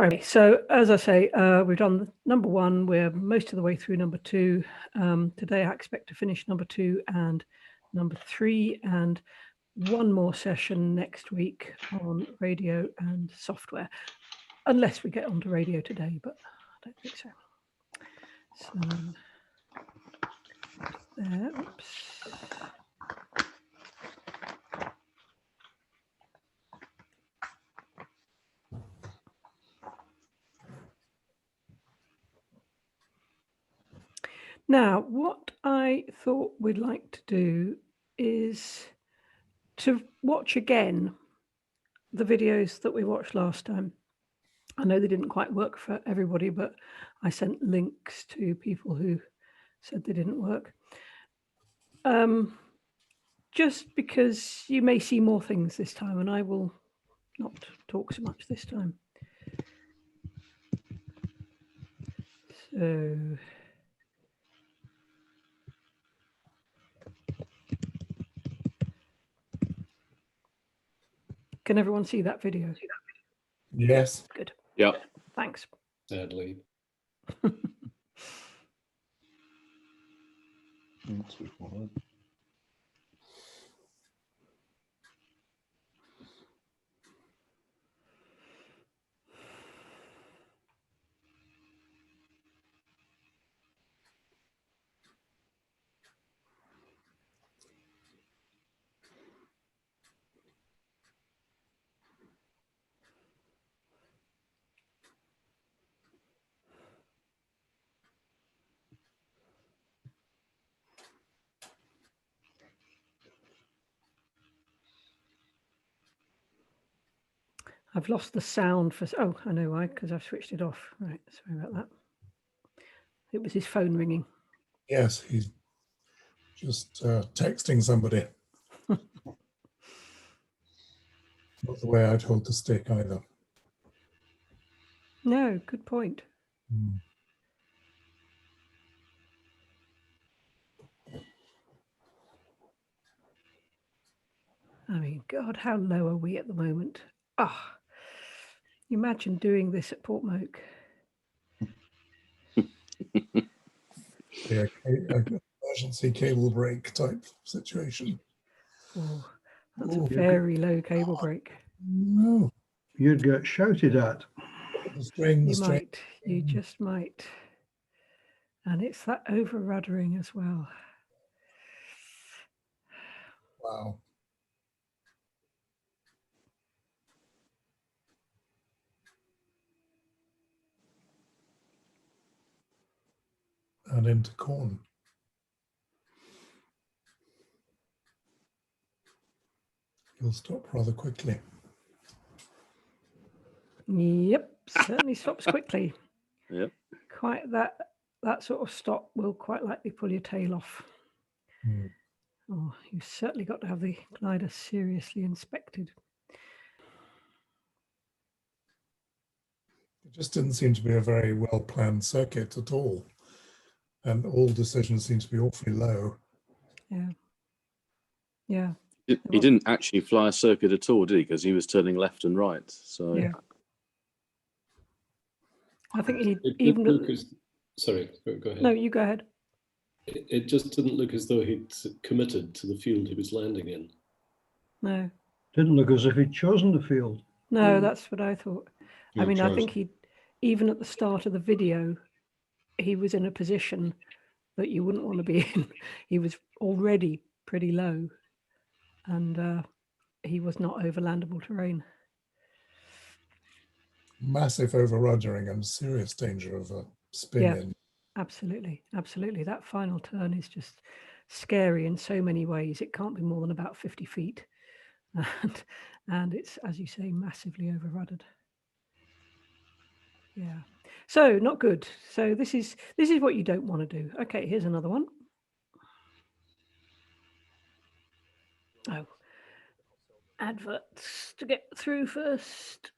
Okay, so as I say, we've done number 1. We're most of the way through number 2. Today I expect to finish number 2 and number 3, and one more session next week on radio and software, unless we get onto radio today, but I don't think so. So there, oops. Now, what I thought we'd like to do is to watch again the videos that we watched last time. I know they didn't quite work for everybody, but I sent links to people who said they didn't work. Just because you may see more things this time, and I will not talk so much this time. So can everyone see that video? Yes. Good. Yeah. Thanks. Sadly. I've lost the sound for. Oh, I know why, because I've switched it off. Right, sorry about that. It was his phone ringing. Yes, he's just texting somebody. Not the way I'd hold the stick either. No, good point. I mean, God, how low are we at the moment? Ah, imagine doing this at Portmoak. Yeah, emergency cable break type situation. Oh, that's a very low cable break. No. You'd get shouted at. You might. You just might. And it's that over-ruddering as well. Wow. And into corn. You'll stop rather quickly. Yep, certainly stops quickly. Yep. Quite that sort of stop will quite likely pull your tail off. Oh, you've certainly got to have the glider seriously inspected. It just didn't seem to be a very well-planned circuit at all. And all decisions seem to be awfully low. Yeah. Yeah. He didn't actually fly a circuit at all, did he? Because he was turning left and right. So yeah. I think he even look as, sorry, go ahead. No, you go ahead. It just didn't look as though he'd committed to the field he was landing in. No. Didn't look as if he'd chosen the field. No, that's what I thought. I mean, I think even at the start of the video, he was in a position that you wouldn't want to be in. He was already pretty low, and he was not overlandable terrain. Massive over-ruddering and serious danger of a spin in. Absolutely, absolutely. That final turn is just scary in so many ways. It can't be more than about 50 feet. And it's, as you say, massively over-ruddered. Yeah. So not good. So this is what you don't want to do. Okay, here's another one. Oh, adverts to get through first.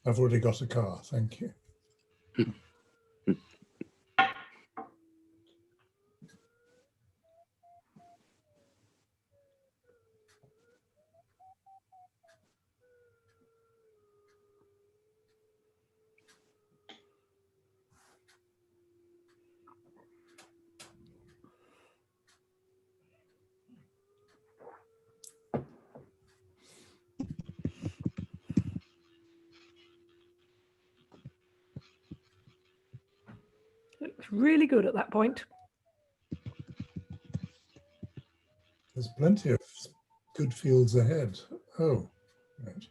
I've already got a car, thank you. looks really good at that point. There's plenty of good fields ahead. Oh, right.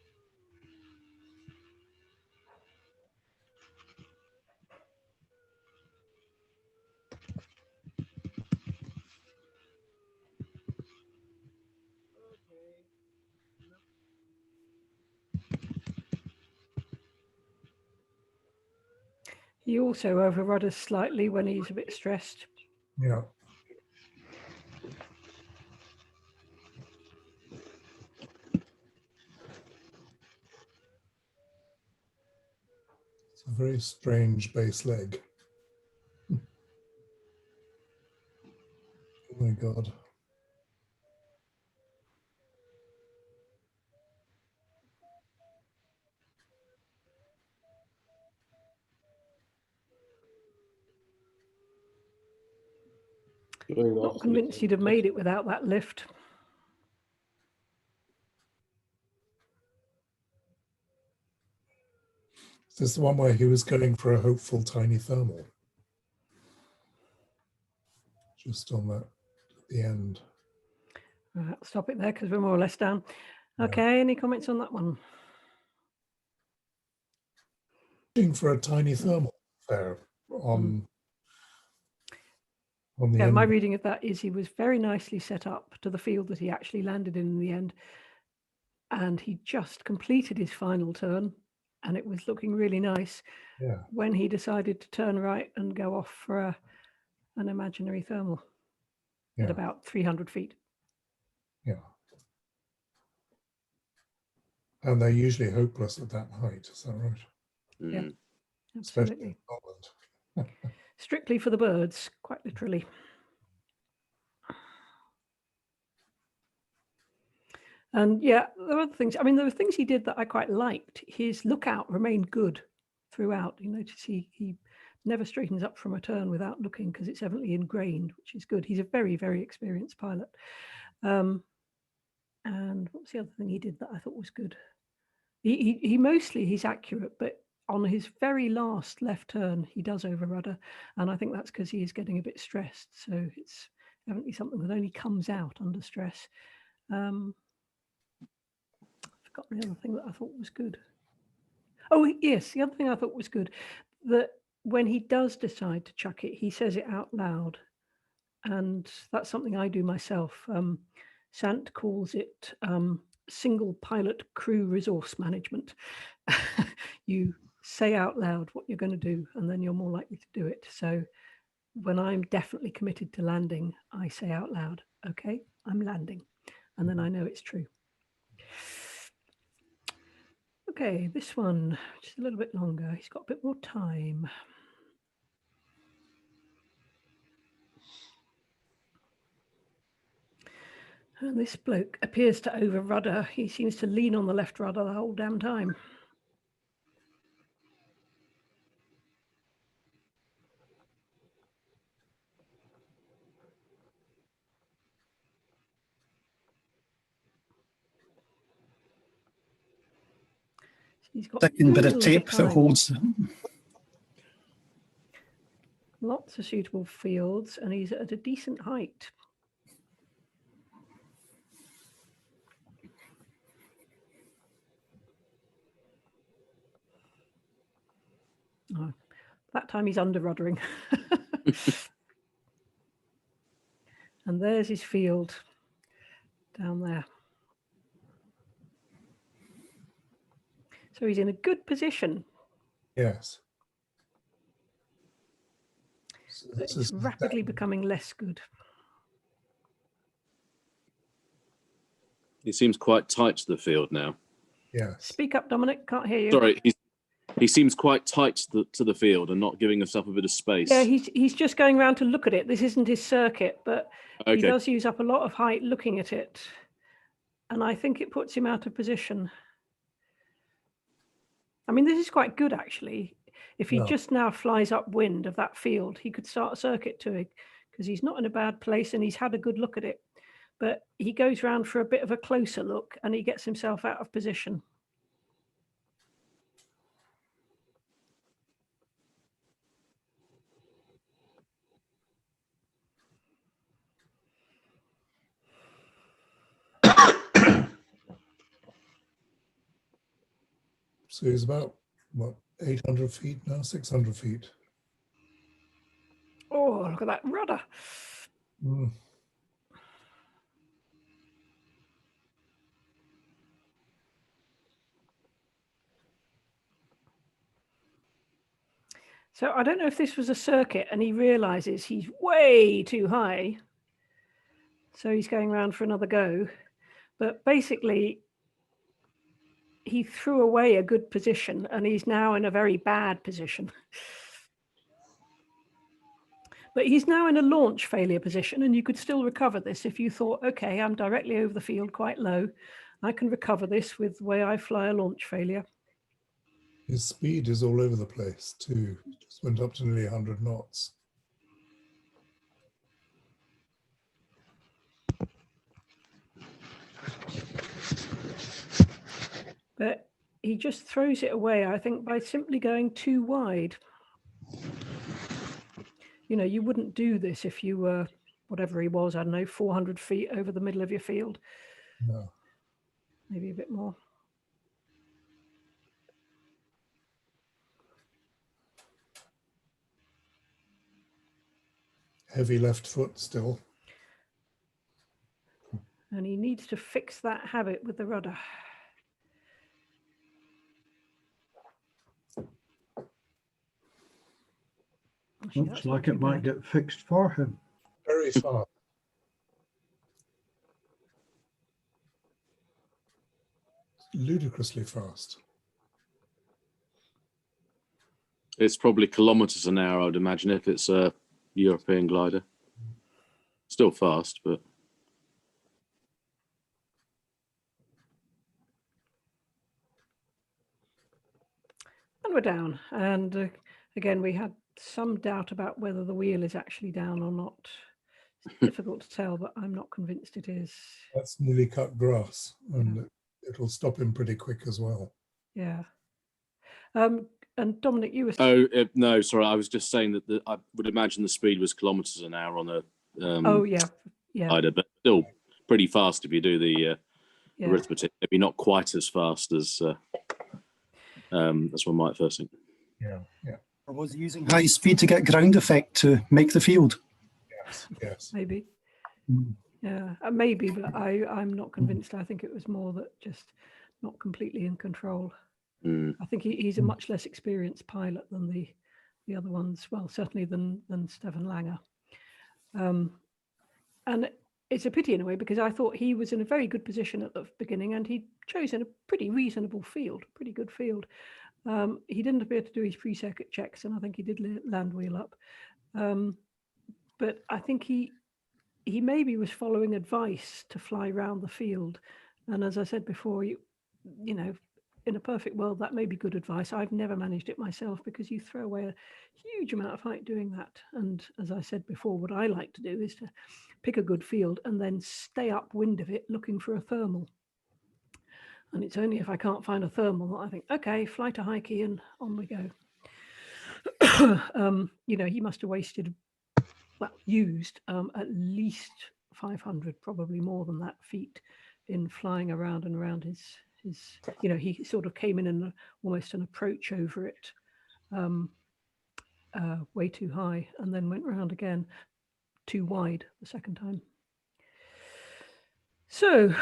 He also over-rudders slightly when he's a bit stressed. Yeah. It's a very strange base leg. Oh my God. Going Not off the convinced he'd have made it without that lift. Is this the one where he was going for a hopeful tiny thermal? Just on that, at the end. Right, I'll stop it there because we're more or less down. Yeah. Okay, any comments on that one? Looking for a tiny thermal there on the Yeah, end. my reading of that is he was very nicely set up to the field that he actually landed in the end. And he just completed his final turn and it was looking really nice Yeah. when he decided to turn right and go off for an imaginary thermal at Yeah. about 300 feet. Yeah. And they're usually hopeless at that height, is that right? Yeah, Mm. Especially absolutely. in Scotland. Strictly for the birds, quite literally. And yeah, there were other things. I mean, there were things he did that I quite liked. His lookout remained good throughout. You notice he never straightens up from a turn without looking because it's evidently ingrained, which is good. He's a very, very experienced pilot. And what was the other thing he did that I thought was good? He mostly, he's accurate, but on his very last left turn, he does over-rudder. And I think that's because he is getting a bit stressed. So it's evidently something that only comes out under stress. I forgot the other thing that I thought was good. Oh, yes, the other thing I thought was good, that when he does decide to chuck it, he says it out loud. And that's something I do myself. Sant calls it single pilot crew resource management. You say out loud what you're going to do, and then you're more likely to do it. So when I'm definitely committed to landing, I say out loud, okay, I'm landing. And then I know it's true. Okay, this one, just a little bit longer. He's got a bit more time. And this bloke appears to over-rudder. He seems to lean on the left rudder the whole damn time. He's got Second bit of loads tape that time. holds. Lots of suitable fields, and he's at a decent height. Oh, that time he's under-ruddering. And there's his field down there. So he's in a good position. Yes. So But it's rapidly becoming less good. He seems quite tight to the field now. Yes. Speak up, Dominic. Can't hear you. Sorry, he seems quite tight to the field and not giving himself a bit of space. Yeah, he's just going around to look at it. This isn't his circuit, but he Okay. does use up a lot of height looking at it. And I think it puts him out of position. I mean, this is quite good, actually. If he Yeah. just now flies upwind of that field, he could start a circuit to it because he's not in a bad place and he's had a good look at it. But he goes round for a bit of a closer look and he gets himself out of position. So he's about, what, 800 feet now, 600 feet. Oh, look at that rudder. Mm. So I don't know if this was a circuit and he realizes he's way too high. So he's going around for another go. But basically, he threw away a good position and he's now in a very bad position. But he's now in a launch failure position, and you could still recover this if you thought, okay, I'm directly over the field quite low. I can recover this with the way I fly a launch failure. His speed is all over the place too. Just went up to nearly 100 knots. But he just throws it away, I think, by simply going too wide. You know, you wouldn't do this if you were, whatever he was, I don't know, 400 feet over the middle of your field. No. Maybe a bit more. Heavy left foot still. And he needs to fix that habit with the rudder. Actually, Looks that's not like too it might bad. get fixed for him. Very fast. Ludicrously fast. It's probably kilometres an hour, I would imagine, if it's a European glider. Still fast, but And we're down. And again, we had some doubt about whether the wheel is actually down or not. It's difficult to tell, but I'm not convinced it is. That's nearly cut grass, and it'll stop him pretty quick as well. Yeah. And Dominic, you were... no, sorry, I was just saying that I would imagine the speed was kilometres an hour on a oh, yeah. glider, but still pretty fast if you do the Yeah. arithmetic. Maybe not quite as fast as one might first think. Yeah, yeah. Or was he using high speed to get ground effect to make the field? Yes, yes. Maybe. Mm. Yeah, maybe, but I'm not convinced. I think it was more that just not completely in control. Mm. I think he's a much less experienced pilot than the other ones. Well, certainly than Stefan Langer. And it's a pity in a way, because I thought he was in a very good position at the beginning, and he'd chosen a pretty reasonable field, pretty good field. He didn't appear to do his pre-circuit checks, and I think he did land wheel up. But I think he maybe was following advice to fly around the field. And as I said before, you know, in a perfect world, that may be good advice. I've never managed it myself, because you throw away a huge amount of height doing that. And as I said before, what I like to do is to pick a good field and then stay upwind of it looking for a thermal. And it's only if I can't find a thermal that I think, okay, fly to high key and on we go. You know, he must have used at least 500, probably more than that, feet in flying around and around his, you know, he sort of came in almost an approach over it, way too high, and then went round again too wide the second time. So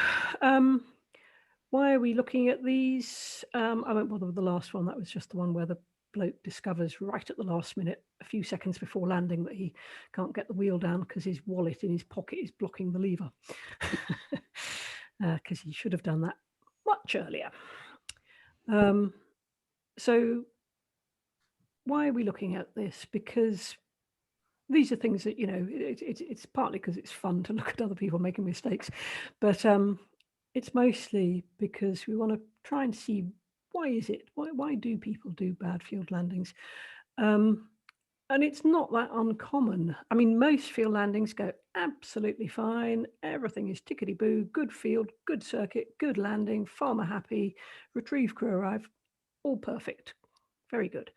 why are we looking at these? I won't bother with the last one. That was just the one where the bloke discovers right at the last minute, a few seconds before landing, that he can't get the wheel down because his wallet in his pocket is blocking the lever, because he should have done that much earlier. So why are we looking at this? Because these are things that, you know, it's partly because it's fun to look at other people making mistakes, but it's mostly because we want to try and see, why is it? Why do people do bad field landings? And it's not that uncommon. I mean, most field landings go absolutely fine. Everything is tickety-boo, good field, good circuit, good landing, farmer happy, retrieve crew arrive, all perfect. Very good.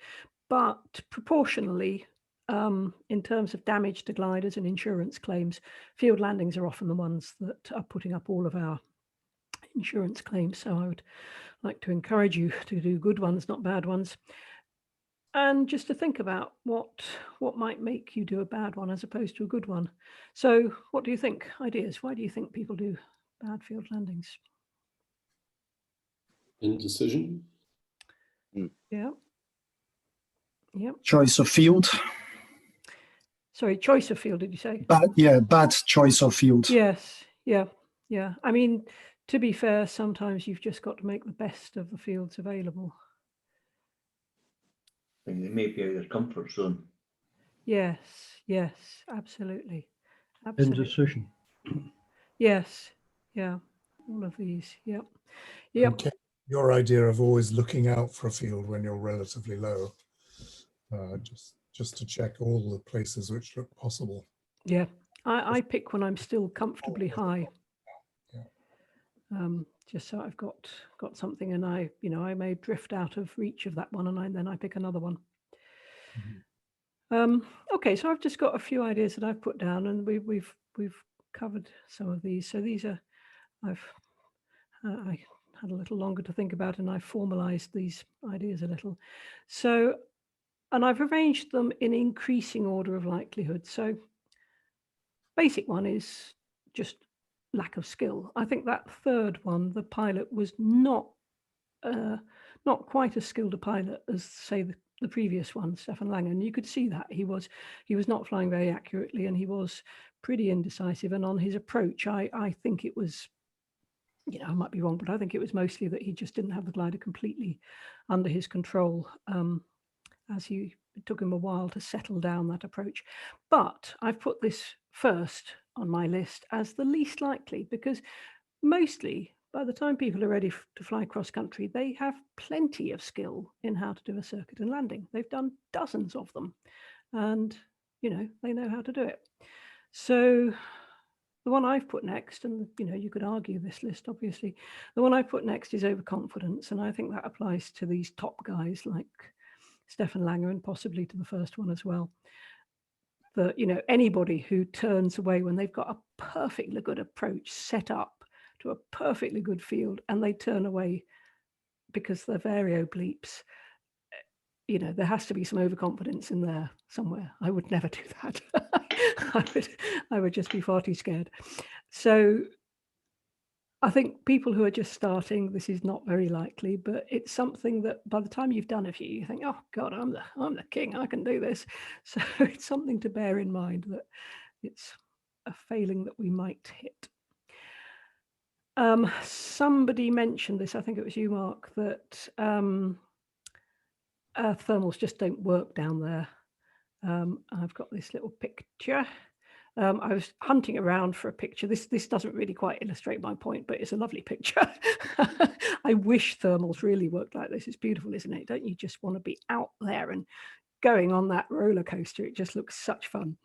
But proportionally, in terms of damage to gliders and insurance claims, field landings are often the ones that are putting up all of our insurance claims. So I would like to encourage you to do good ones, not bad ones. And just to think about what might make you do a bad one as opposed to a good one. So what do you think? Ideas? Why do you think people do bad field landings? Indecision. Yeah. Yeah. Choice of field. Sorry, choice of field, did you say? Bad choice of field. Yes. Yeah. Yeah. I mean, to be fair, sometimes you've just got to make the best of the fields available. And they may be out of their comfort zone. Yes. Yes. Absolutely. Absolutely. Indecision. Yes. Yeah. All of these. Yep. Yep. Okay. Your idea of always looking out for a field when you're relatively low, just to check all the places which look possible. Yeah. I pick when I'm still comfortably high. Yeah. Just so I've got something, and I may drift out of reach of that one, and then I pick another one. Okay, so I've just got a few ideas that I've put down, and we've covered some of these. So these are I had a little longer to think about, and I formalized these ideas a little. So, and I've arranged them in increasing order of likelihood. So basic one is just lack of skill. I think that third one, the pilot, was not quite as skilled a pilot as, say, the previous one, Stefan Lange. And you could see that he was not flying very accurately, and he was pretty indecisive. And on his approach, I think it was, I might be wrong, but I think it was mostly that he just didn't have the glider completely under his control, it took him a while to settle down that approach. But I've put this first on my list as the least likely, because mostly by the time people are ready to fly cross country, they have plenty of skill in how to do a circuit and landing. They've done dozens of them, and they know how to do it. So the one I've put next, and you could argue this list, obviously, the one I put next is overconfidence, and I think that applies to these top guys like Stefan Lange, and possibly to the first one as well. That anybody who turns away when they've got a perfectly good approach set up to a perfectly good field, and they turn away because their vario bleeps, there has to be some overconfidence in there somewhere. I would never do that. I would just be far too scared. So I think people who are just starting, this is not very likely, but it's something that by the time you've done a few, you think, oh God, I'm the king, I can do this. So it's something to bear in mind, that it's a failing that we might hit. Somebody mentioned this, I think it was you, Mark, that thermals just don't work down there. I've got this little picture. I was hunting around for a picture. This doesn't really quite illustrate my point, but it's a lovely picture. I wish thermals really worked like this. It's beautiful, isn't it? Don't you just want to be out there and going on that roller coaster? It just looks such fun.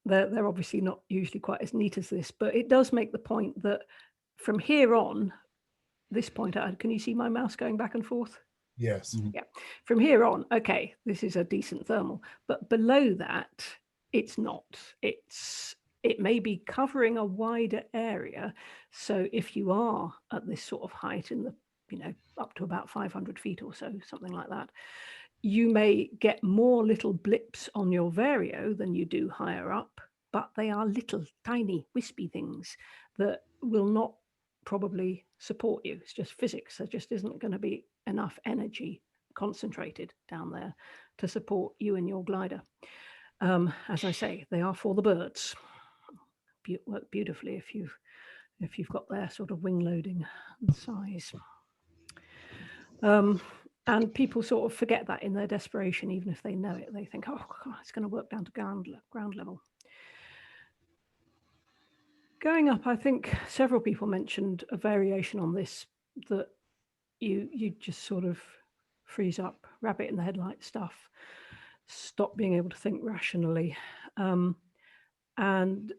They're obviously not usually quite as neat as this, but it does make the point that from here on, this point, can you see my mouse going back and forth? Yes. Yeah. From here on, okay, this is a decent thermal, but below that, it's not. It may be covering a wider area. So if you are at this sort of height in the, up to about 500 feet or so, something like that, you may get more little blips on your vario than you do higher up, but they are little tiny wispy things that will not probably support you. It's just physics. There just isn't going to be enough energy concentrated down there to support you and your glider. As I say, they are for the birds. Work beautifully if you've got their sort of wing loading and size. And people sort of forget that in their desperation, even if they know it. They think, oh, God, it's going to work down to ground level. Going up, I think several people mentioned a variation on this, that you just sort of freeze up, rabbit in the headlight stuff, stop being able to think rationally. And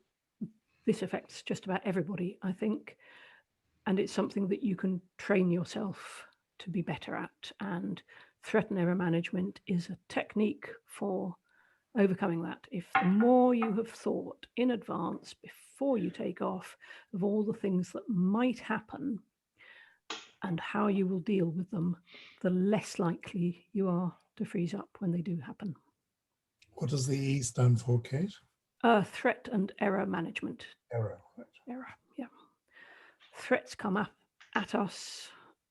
this affects just about everybody, I think. And it's something that you can train yourself to be better at. And threat and error management is a technique for overcoming that. If the more you have thought in advance before you take off of all the things that might happen and how you will deal with them, the less likely you are to freeze up when they do happen. What does the E stand for, Kate? Threat and error management. Error. Right. Error, yeah. Threats come up at us.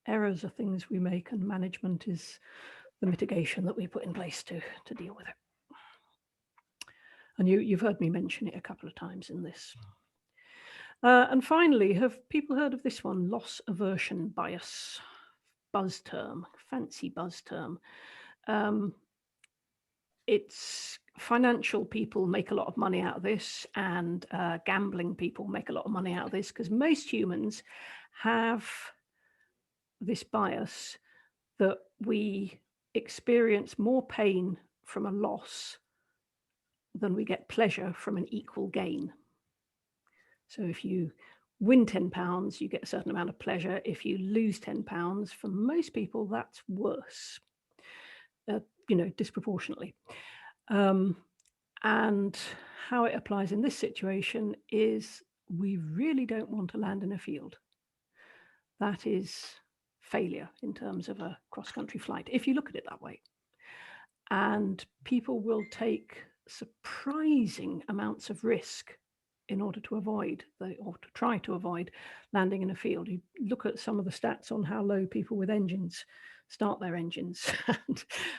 Errors are things we make, and management is the mitigation that we put in place to deal with it. And you've heard me mention it a couple of times in this. And finally, have people heard of this one? Loss aversion bias. Buzz term, fancy buzz term. It's financial people make a lot of money out of this, and gambling people make a lot of money out of this, because most humans have this bias that we experience more pain from a loss than we get pleasure from an equal gain. So if you win £10, you get a certain amount of pleasure. If you lose £10, for most people, that's worse, disproportionately. And how it applies in this situation is we really don't want to land in a field. That is failure in terms of a cross-country flight, if you look at it that way. And people will take surprising amounts of risk in order to avoid, or to try to avoid, landing in a field. You look at some of the stats on how low people with engines start their engines,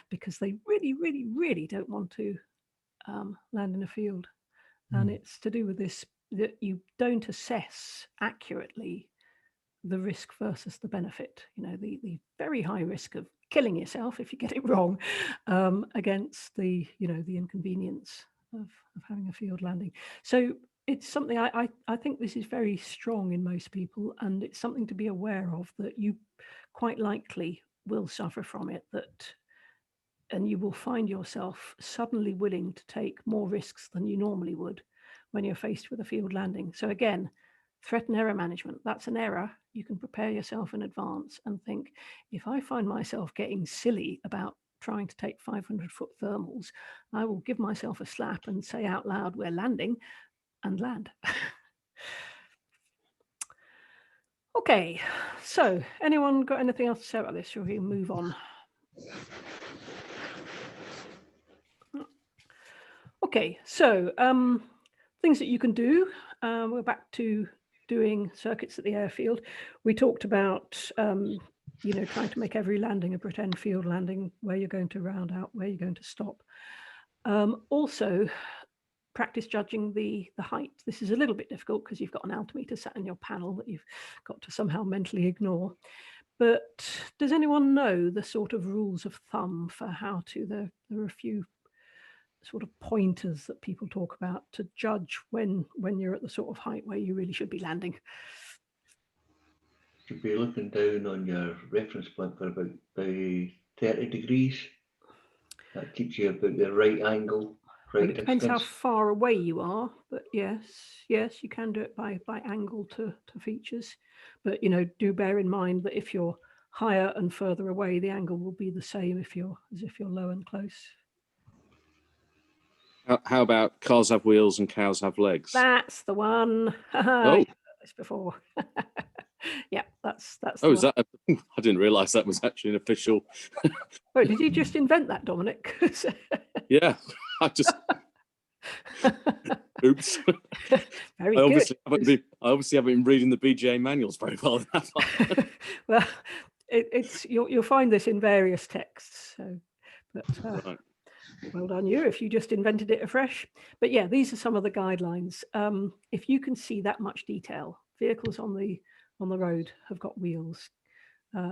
because they really, really, really don't want to land in a field. And it's to do with this, that you don't assess accurately the risk versus the benefit. The very high risk of killing yourself if you get it wrong, against the inconvenience of having a field landing. So it's something I think this is very strong in most people, and it's something to be aware of, that you quite likely will suffer from it, and you will find yourself suddenly willing to take more risks than you normally would when you're faced with a field landing. So again, threat and error management, that's an error. You can prepare yourself in advance and think, if I find myself getting silly about trying to take 500-foot thermals, I will give myself a slap and say out loud, we're landing, and land. Okay, so anyone got anything else to say about this, or we move on? Okay, so things that you can do. We're back to doing circuits at the airfield. We talked about, trying to make every landing a pretend field landing, where you're going to round out, where you're going to stop. Also, practice judging the height. This is a little bit difficult because you've got an altimeter sat in your panel that you've got to somehow mentally ignore. But does anyone know the sort of rules of thumb for how to, there are a few sort of pointers that people talk about to judge when you're at the sort of height where you really should be landing? Should be looking down on your reference point for about 30 degrees. That keeps you about the right angle, right It depends distance. how far away you are, but yes, you can do it by angle to features. But do bear in mind that if you're higher and further away, the angle will be the same as if you're low and close. How about cars have wheels and cows have legs? That's the one. Oh, You've heard this before. Yeah, that's the oh, is one. that? I didn't realise that was actually an official. Oh, did you just invent that, Dominic? Yeah, I just. Oops. Very I good. obviously haven't been reading the BGA manuals very well. Well, you'll find this in various texts. So, but Right. well done you if you just invented it afresh. But yeah, these are some of the guidelines. If you can see that much detail, vehicles on the road have got wheels.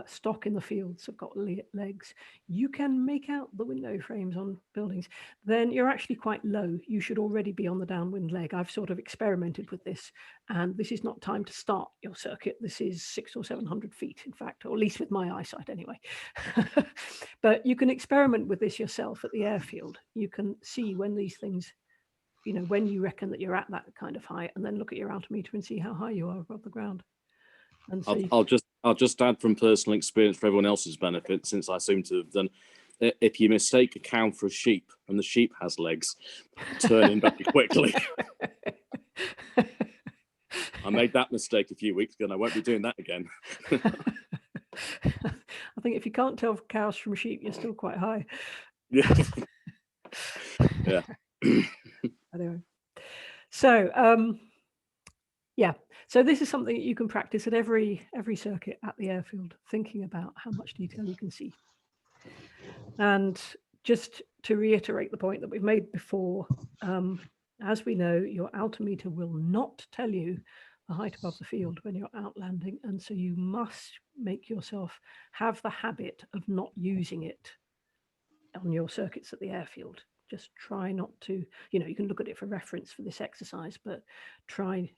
Stock in the fields have got legs. You can make out the window frames on buildings. Then you're actually quite low. You should already be on the downwind leg. I've sort of experimented with this, and this is not time to start your circuit. This is 600 or 700 feet, in fact, or at least with my eyesight anyway. But you can experiment with this yourself at the airfield. You can see when these things, when you reckon that you're at that kind of height, and then look at your altimeter and see how high you are above the ground. And so I'll just add from personal experience for everyone else's benefit, since I seem to have done. if you mistake a cow for a sheep and the sheep has legs, turn in very quickly. I made that mistake a few weeks ago and I won't be doing that again. I think if you can't tell cows from sheep, you're still quite high. Yeah. Yeah. Anyway, so yeah, so this is something that you can practice at every circuit at the airfield, thinking about how much detail you can see. And just to reiterate the point that we've made before, as we know, your altimeter will not tell you the height above the field when you're out landing, and so you must make yourself have the habit of not using it on your circuits at the airfield. Just try not to, you can look at it for reference for this exercise, but try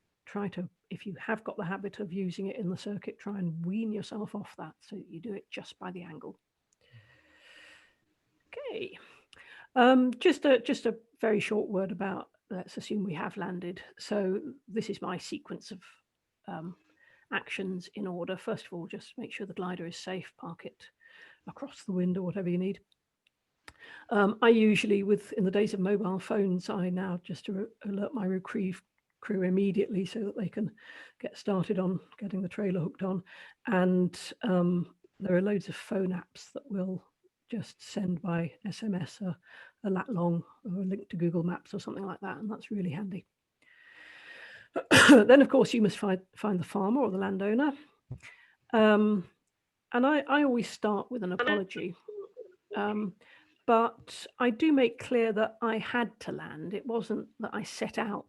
to, if you have got the habit of using it in the circuit, try and wean yourself off that so that you do it just by the angle. Okay, just a very short word about, let's assume we have landed. So this is my sequence of actions in order. First of all, just make sure the glider is safe, park it across the wind or whatever you need. I usually, in the days of mobile phones, I now just alert my retrieve crew immediately so that they can get started on getting the trailer hooked on. And there are loads of phone apps that will just send by SMS a lat long or a link to Google Maps or something like that, and that's really handy. Then, of course, you must find the farmer or the landowner. And I always start with an apology. But I do make clear that I had to land. It wasn't that I set out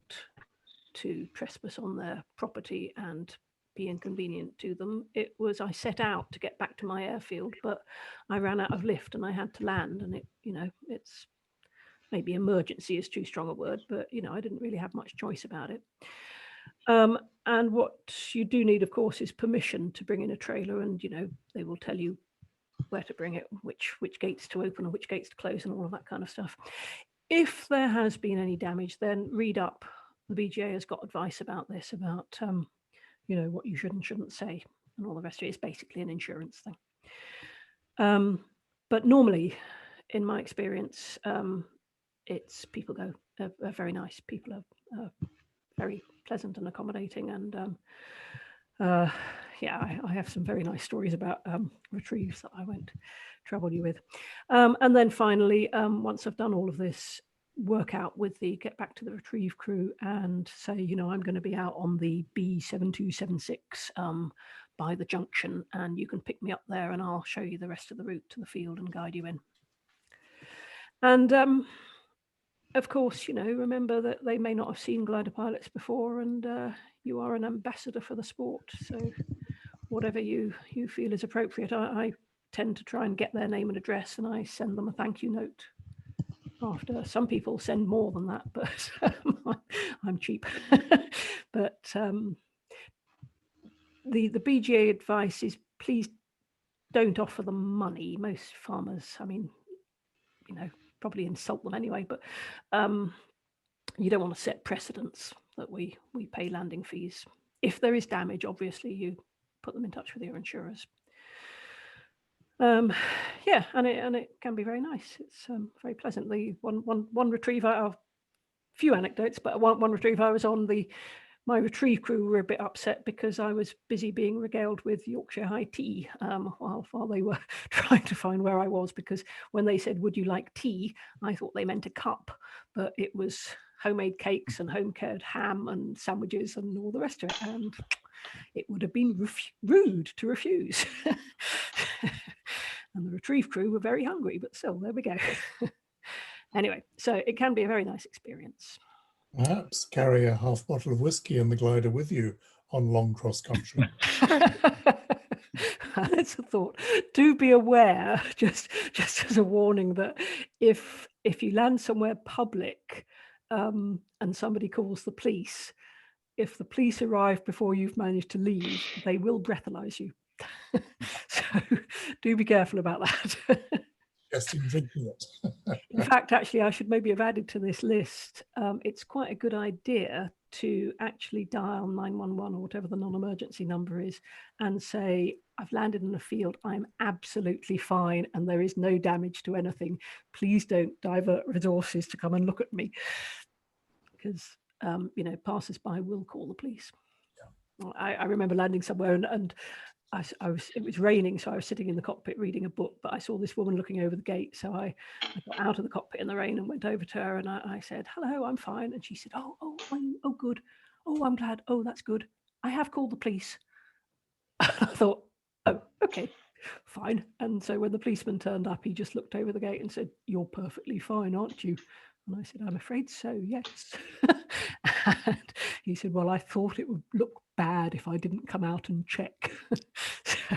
to trespass on their property and be inconvenient to them. It was I set out to get back to my airfield, but I ran out of lift and I had to land. And it's maybe emergency is too strong a word, but I didn't really have much choice about it. And what you do need, of course, is permission to bring in a trailer, and they will tell you where to bring it, which gates to open and which gates to close and all of that kind of stuff. If there has been any damage, then read up. The BGA has got advice about this, about what you should and shouldn't say and all the rest of it. It's basically an insurance thing. But normally, in my experience, it's people are very nice. People are very pleasant and accommodating, and yeah, I have some very nice stories about retrieves that I won't trouble you with. And then finally, once I've done all of this, work out get back to the retrieve crew and say, I'm going to be out on the B7276 by the junction, and you can pick me up there and I'll show you the rest of the route to the field and guide you in. And of course, remember that they may not have seen glider pilots before, and you are an ambassador for the sport. So whatever you feel is appropriate. I tend to try and get their name and address, and I send them a thank you note after. Some people send more than that, but I'm cheap. But the BGA advice is, please don't offer them money. Most farmers, probably insult them anyway, but you don't want to set precedents that we pay landing fees. If there is damage, obviously you put them in touch with your insurers. Yeah, and it can be very nice. It's very pleasant. The one retrieve, a few anecdotes, but one retrieve I was on, my retrieve crew were a bit upset because I was busy being regaled with Yorkshire high tea while they were trying to find where I was, because when they said, "Would you like tea?" I thought they meant a cup, but it was homemade cakes and home-cared ham and sandwiches and all the rest of it, and it would have been rude to refuse. And the retrieve crew were very hungry, but still, there we go. Anyway, so it can be a very nice experience. Perhaps carry a half bottle of whiskey in the glider with you on long cross country. That's a thought. Do be aware, just as a warning, that if you land somewhere public and somebody calls the police, if the police arrive before you've managed to leave, they will breathalyze you. So do be careful about that. Just in drinking it. In fact, actually, I should maybe have added to this list. It's quite a good idea to actually dial 911 or whatever the non-emergency number is and say, I've landed in a field. I'm absolutely fine, and there is no damage to anything. Please don't divert resources to come and look at me, because you know, passers-by will call the police. I remember landing somewhere, and it was raining, so I was sitting in the cockpit reading a book, but I saw this woman looking over the gate, so I got out of the cockpit in the rain and went over to her, and I said, "Hello, I'm fine." And she said, "Oh, are you? Oh, good. Oh, I'm glad. Oh, that's good. I have called the police." I thought, "Oh, okay, fine." And so when the policeman turned up, he just looked over the gate and said, "You're perfectly fine, aren't you?" And I said, "I'm afraid so, yes." And he said, "Well, I thought it would look bad if I didn't come out and check." So,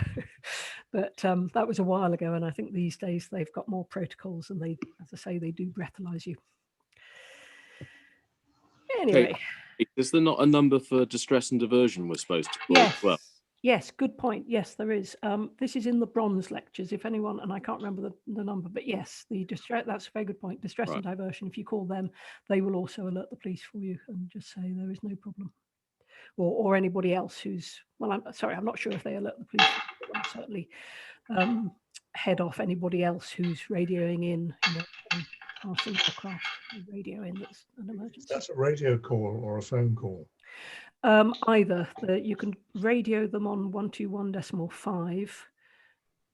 but that was a while ago, and I think these days they've got more protocols, and they, as I say, they do breathalyze you. Anyway. Is there not a number for distress and diversion we're supposed to call? Yes. Well, Yes, good point. Yes, there is. This is in the bronze lectures. If anyone, and I can't remember the number, but yes, the distress. That's a very good point. Distress and diversion. If you call them, they will also alert the police for you and just say there is no problem, or anybody else who's. Well, I'm sorry, I'm not sure if they alert the police. But certainly head off anybody else who's radioing in. You know, passing aircraft, radio in that's an emergency. That's a radio call or a phone call. Either. You can radio them on 121.5,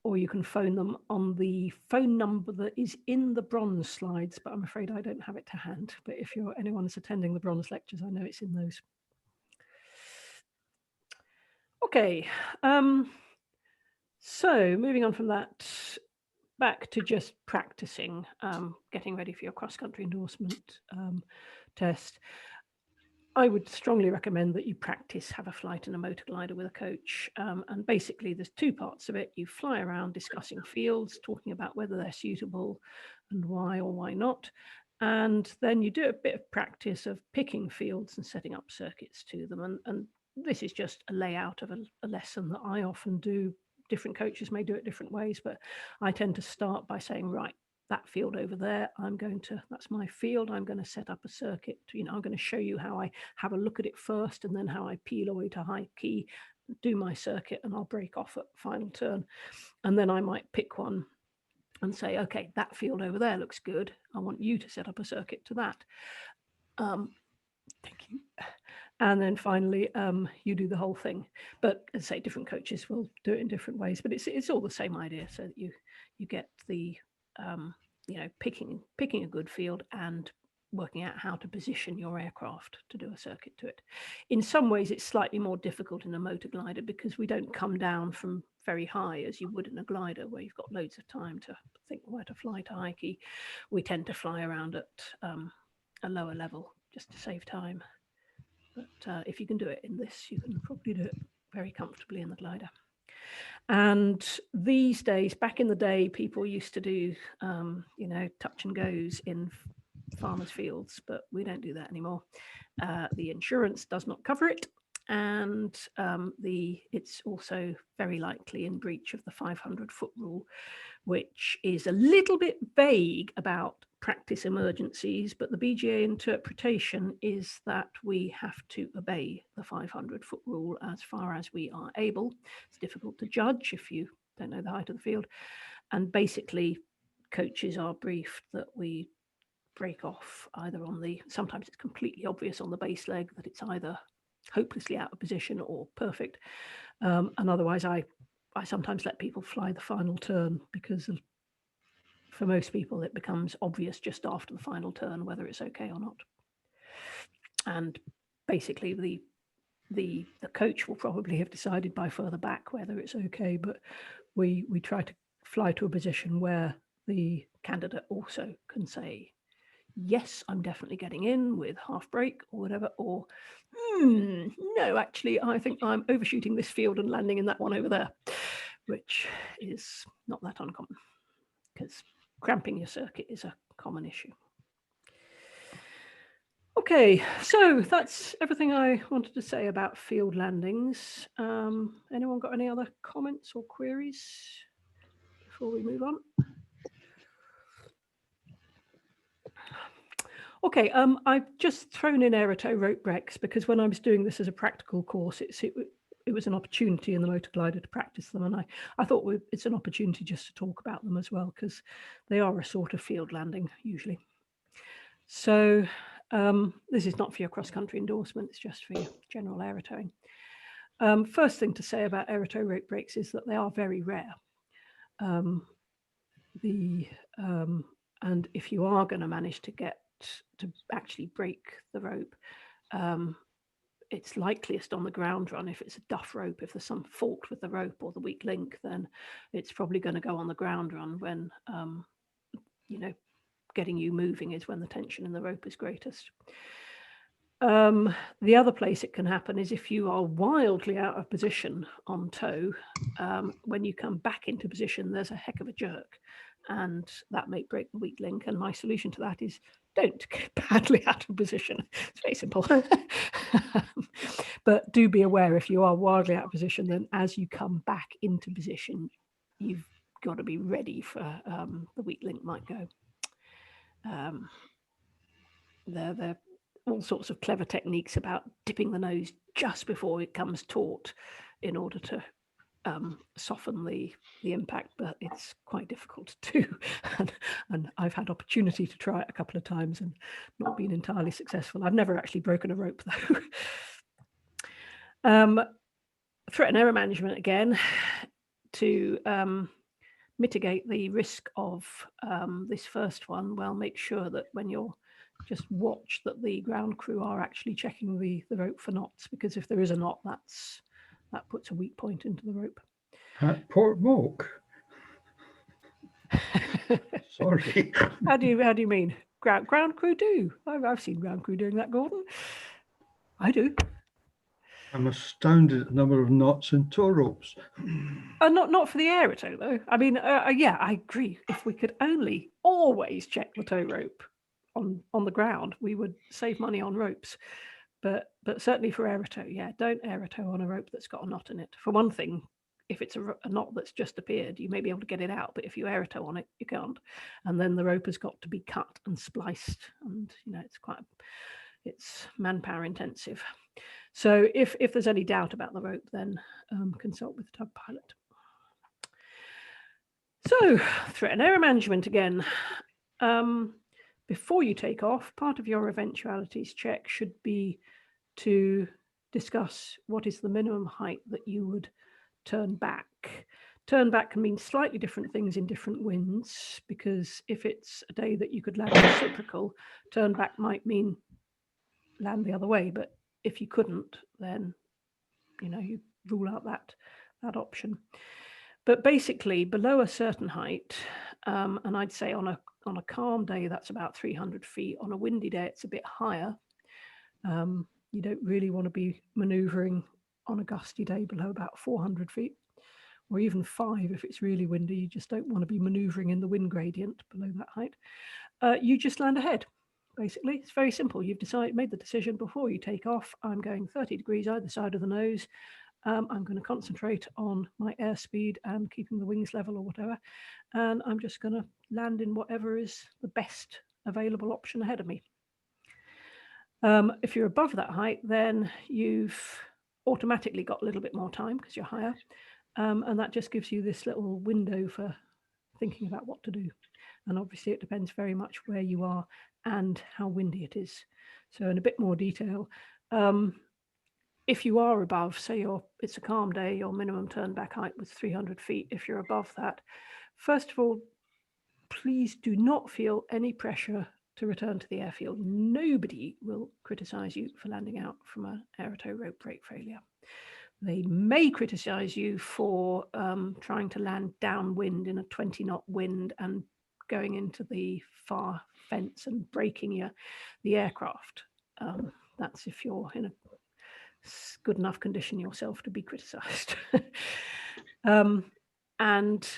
or you can phone them on the phone number that is in the bronze slides, but I'm afraid I don't have it to hand. But if anyone is attending the bronze lectures, I know it's in those. Okay, so moving on from that, back to just practicing, getting ready for your cross-country endorsement test. I would strongly recommend that you practice, have a flight in a motor glider with a coach. And basically there's two parts of it. You fly around discussing fields, talking about whether they're suitable and why or why not. And then you do a bit of practice of picking fields and setting up circuits to them. And this is just a layout of a lesson that I often do. Different coaches may do it different ways, but I tend to start by saying, right, that field over there, that's my field. I'm going to set up a circuit. You know, I'm going to show you how I have a look at it first, and then how I peel away to high key, do my circuit, and I'll break off at final turn. And then I might pick one and say, okay, that field over there looks good. I want you to set up a circuit to that. Thank you. And then finally, you do the whole thing. But as I say, different coaches will do it in different ways, but it's all the same idea. So that you get the you know, picking a good field and working out how to position your aircraft to do a circuit to it. In some ways, it's slightly more difficult in a motor glider because we don't come down from very high as you would in a glider, where you've got loads of time to think where to fly to high key. We tend to fly around at a lower level just to save time. But if you can do it in this, you can probably do it very comfortably in the glider. And these days, back in the day, people used to do, you know, touch and goes in farmers' fields, but we don't do that anymore. The insurance does not cover it, and it's also very likely in breach of the 500-foot rule, which is a little bit vague about practice emergencies, but the BGA interpretation is that we have to obey the 500-foot rule as far as we are able. It's difficult to judge if you don't know the height of the field. And basically, coaches are briefed that we break off either sometimes it's completely obvious on the base leg that it's either hopelessly out of position or perfect. And otherwise, I sometimes let people fly the final turn, because for most people, it becomes obvious just after the final turn whether it's okay or not. And basically, the coach will probably have decided by further back whether it's okay, but we try to fly to a position where the candidate also can say, yes, I'm definitely getting in with half brake or whatever, or no, actually, I think I'm overshooting this field and landing in that one over there, which is not that uncommon, because cramping your circuit is a common issue. Okay, so that's everything I wanted to say about field landings. Anyone got any other comments or queries before we move on? Okay, I've just thrown in aerotow rope brakes because when I was doing this as a practical course, it was an opportunity in the motor glider to practice them, and I thought it's an opportunity just to talk about them as well, because they are a sort of field landing usually. So this is not for your cross-country endorsement, it's just for your general aerotowing. First thing to say about aerotow rope breaks is that they are very rare. And if you are going to manage to get to actually break the rope, it's likeliest on the ground run. If it's a duff rope, if there's some fault with the rope or the weak link, then it's probably going to go on the ground run when, you know, getting you moving is when the tension in the rope is greatest. The other place it can happen is if you are wildly out of position on tow. When you come back into position, there's a heck of a jerk, and that may break the weak link. And my solution to that is don't get badly out of position. It's very simple. But do be aware, if you are wildly out of position, then as you come back into position, you've got to be ready for the weak link might go. There are all sorts of clever techniques about dipping the nose just before it comes taut in order to soften the impact, but it's quite difficult to do. And I've had opportunity to try it a couple of times and not been entirely successful. I've never actually broken a rope though. Threat and error management again, to mitigate the risk of this first one. Well, make sure that when you're just watch that the ground crew are actually checking the rope for knots, because if there is a knot, that puts a weak point into the rope. At Port Moke. Sorry. How do you mean? Ground crew do. I've seen ground crew doing that, Gordon. I do. I'm astounded at the number of knots in tow ropes. Not for the aerotow though. I mean, yeah, I agree. If we could only always check the tow rope on the ground, we would save money on ropes. But certainly for aerotow, yeah, don't aerotow on a rope that's got a knot in it. For one thing, if it's a knot that's just appeared, you may be able to get it out, but if you aerotow on it, you can't. And then the rope has got to be cut and spliced, and you know it's manpower intensive. So if there's any doubt about the rope, then consult with the tug pilot. So threat and error management again. Before you take off, part of your eventualities check should be to discuss what is the minimum height that you would turn back. Turn back can mean slightly different things in different winds, because if it's a day that you could land reciprocal, turn back might mean land the other way. But if you couldn't, then you know you rule out that option. But basically, below a certain height, and I'd say on a calm day that's about 300 feet. On a windy day, it's a bit higher. You don't really want to be manoeuvring on a gusty day below about 400 feet, or even 5 if it's really windy. You just don't want to be manoeuvring in the wind gradient below that height. You just land ahead. Basically, it's very simple. You've made the decision before you take off. I'm going 30 degrees either side of the nose. I'm going to concentrate on my airspeed and keeping the wings level or whatever. And I'm just going to land in whatever is the best available option ahead of me. If you're above that height, then you've automatically got a little bit more time because you're higher. And that just gives you this little window for thinking about what to do. And obviously it depends very much where you are and how windy it is. So in a bit more detail, if you are above, say it's a calm day, your minimum turn back height was 300 feet. If you're above that, first of all, please do not feel any pressure to return to the airfield. Nobody will criticize you for landing out from an aerotow rope brake failure. They may criticize you for trying to land downwind in a 20-knot wind and going into the far fence and breaking the aircraft. That's if you're in a good enough condition yourself to be criticized. And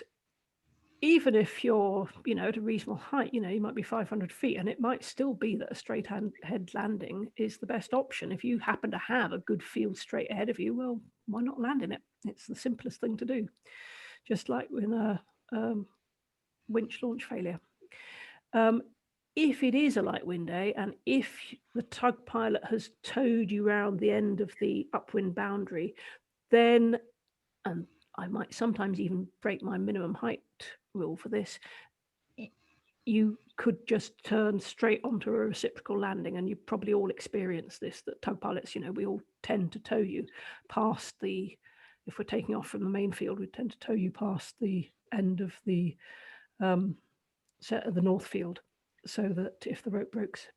even if you're, at a reasonable height, you might be 500 feet, and it might still be that a straight head landing is the best option. If you happen to have a good field straight ahead of you, well, why not land in it? It's the simplest thing to do. Just like with a winch launch failure. If it is a light wind day, and if the tug pilot has towed you around the end of the upwind boundary, then, and I might sometimes even break my minimum height rule for this, you could just turn straight onto a reciprocal landing, and you probably all experience this, that tug pilots, you know, we all tend to tow you past the, if we're taking off from the main field, we tend to tow you past the end of the set of the north field, so that if the rope breaks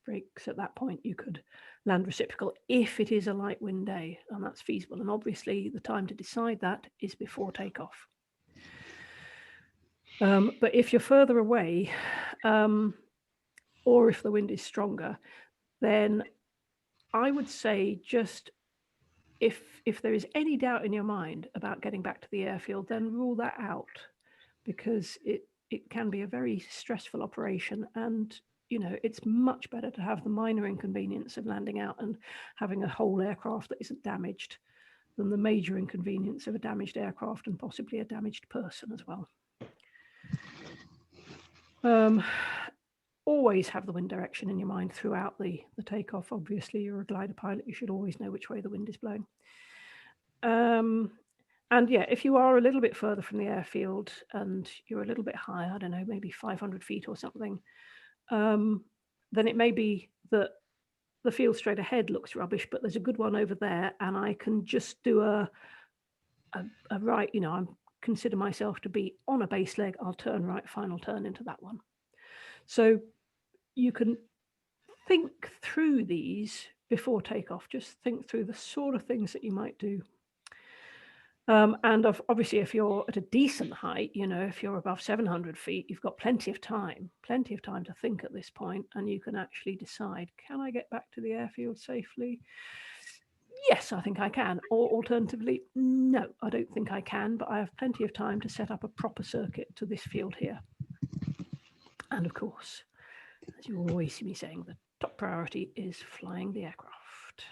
at that point, you could land reciprocal if it is a light wind day, and that's feasible. And obviously the time to decide that is before takeoff. But if you're further away, or if the wind is stronger, then I would say just if there is any doubt in your mind about getting back to the airfield, then rule that out, because it can be a very stressful operation, and you know, it's much better to have the minor inconvenience of landing out and having a whole aircraft that isn't damaged than the major inconvenience of a damaged aircraft and possibly a damaged person as well. Always have the wind direction in your mind throughout the takeoff. Obviously, you're a glider pilot, you should always know which way the wind is blowing. And yeah, if you are a little bit further from the airfield and you're a little bit higher, I don't know, maybe 500 feet or something, then it may be that the field straight ahead looks rubbish, but there's a good one over there, and I can just do a right, you know, I consider myself to be on a base leg, I'll turn right, final turn into that one. So you can think through these before takeoff, just think through the sort of things that you might do. And obviously, if you're at a decent height, you know, if you're above 700 feet, you've got plenty of time to think at this point, and you can actually decide, can I get back to the airfield safely? Yes, I think I can. Or alternatively, no, I don't think I can, but I have plenty of time to set up a proper circuit to this field here. And of course, as you always see me saying, the top priority is flying the aircraft.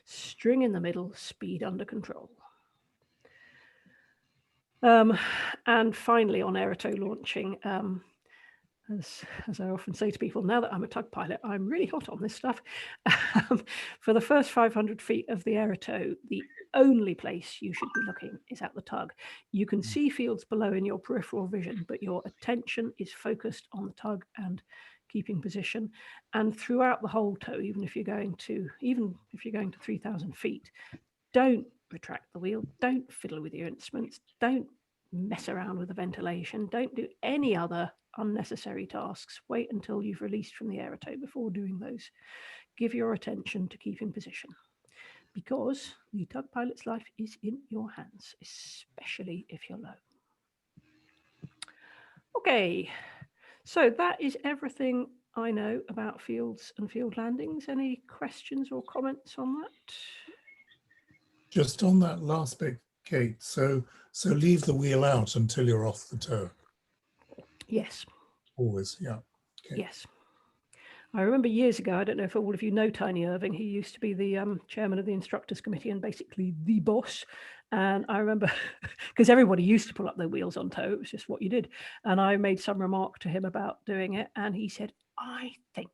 String in the middle, speed under control. And finally, on aerotow launching, as I often say to people, now that I'm a tug pilot, I'm really hot on this stuff. For the first 500 feet of the aerotow, the only place you should be looking is at the tug. You can see fields below in your peripheral vision, but your attention is focused on the tug and keeping position. And throughout the whole tow, even if you're going to 3,000 feet, don't retract the wheel, don't fiddle with your instruments, don't mess around with the ventilation, don't do any other unnecessary tasks. Wait until you've released from the aerotow before doing those. Give your attention to keeping position, because the tug pilot's life is in your hands, especially if you're low. Okay, so that is everything I know about fields and field landings. Any questions or comments on that? Just on that last bit, Kate, so leave the wheel out until you're off the tow. Yes. Always, yeah. Okay. Yes. I remember years ago, I don't know if all of you know Tiny Irving, he used to be the chairman of the instructors committee and basically the boss. And I remember, because everybody used to pull up their wheels on tow, it was just what you did. And I made some remark to him about doing it. And he said, I think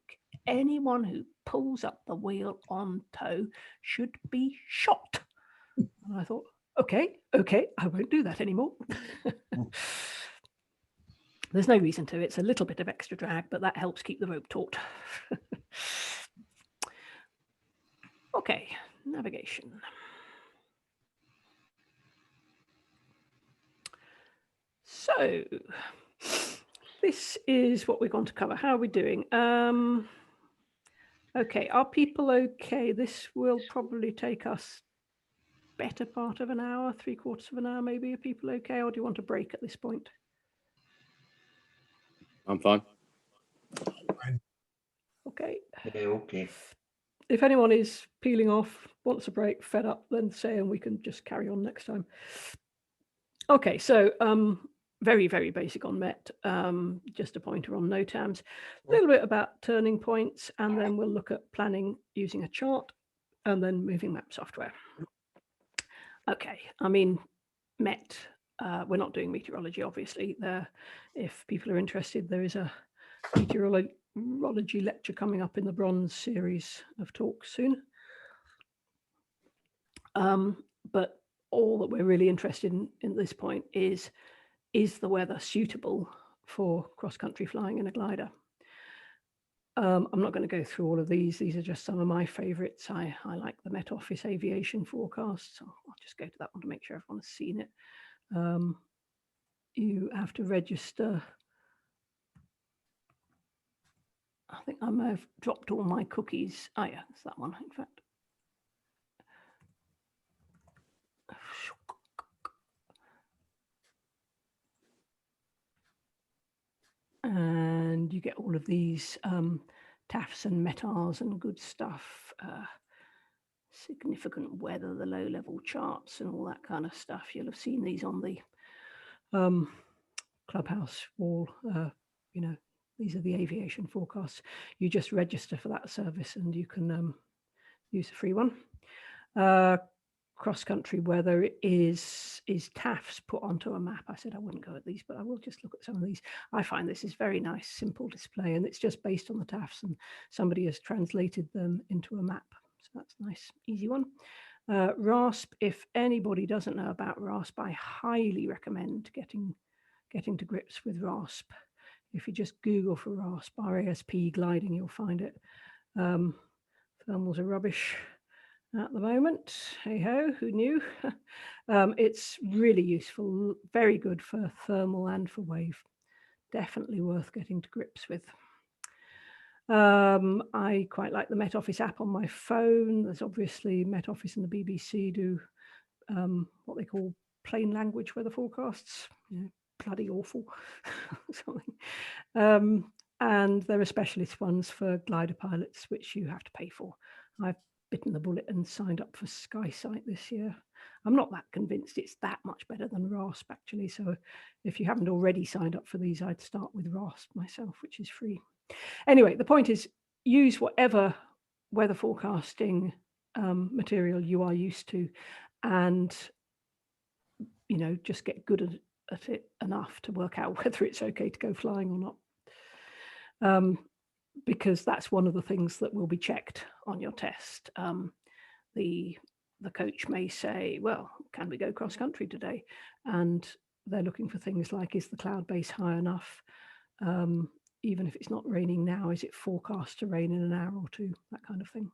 anyone who pulls up the wheel on tow should be shot. And I thought, okay, I won't do that anymore. There's no reason to. It's a little bit of extra drag, but that helps keep the rope taut. Okay, navigation. So this is what we're going to cover. How are we doing? Okay, are people okay? This will probably take us better part of an hour, 3/4 of an hour maybe. Are people okay, or do you want a break at this point? I'm fine. Okay. Yeah, okay. If anyone is peeling off, wants a break, fed up, then say, and we can just carry on next time. Okay, so very, very basic on MET, just a pointer on NOTAMs, a little bit about turning points, and then we'll look at planning using a chart and then moving map software. Okay, I mean, MET, we're not doing meteorology, obviously. If people are interested, there is a meteorology lecture coming up in the Bronze series of talks soon. But all that we're really interested in at this point is the weather suitable for cross-country flying in a glider? I'm not going to go through all of these. These are just some of my favourites. I like the Met Office aviation forecast. So I'll just go to that one to make sure everyone has seen it. You have to register. I think I may have dropped all my cookies. Oh yeah, it's that one, in fact. And you get all of these TAFs and METARs and good stuff, significant weather, the low level charts and all that kind of stuff. You'll have seen these on the clubhouse wall. You know, these are the aviation forecasts. You just register for that service and you can use a free one. Cross-country weather is TAFs put onto a map. I said I wouldn't go at these, but I will just look at some of these. I find this is very nice, simple display, and it's just based on the TAFs, and somebody has translated them into a map. So that's a nice, easy one. RASP, if anybody doesn't know about RASP, I highly recommend getting to grips with RASP. If you just Google for RASP, RASP gliding, you'll find it. Thermals are rubbish at the moment. Hey ho, who knew? It's really useful, very good for thermal and for wave. Definitely worth getting to grips with. I quite like the Met Office app on my phone. There's obviously Met Office and the BBC do what they call plain language weather forecasts. You know, bloody awful. Something. And there are specialist ones for glider pilots, which you have to pay for. I've bitten the bullet and signed up for SkySight this year. I'm not that convinced it's that much better than RASP, actually. So if you haven't already signed up for these, I'd start with RASP myself, which is free. Anyway, the point is, use whatever weather forecasting material you are used to, and you know, just get good at it enough to work out whether it's okay to go flying or not. Because that's one of the things that will be checked on your test. The coach may say, well, can we go cross country today? And they're looking for things like, is the cloud base high enough? Even if it's not raining now, is it forecast to rain in an hour or two? That kind of thing.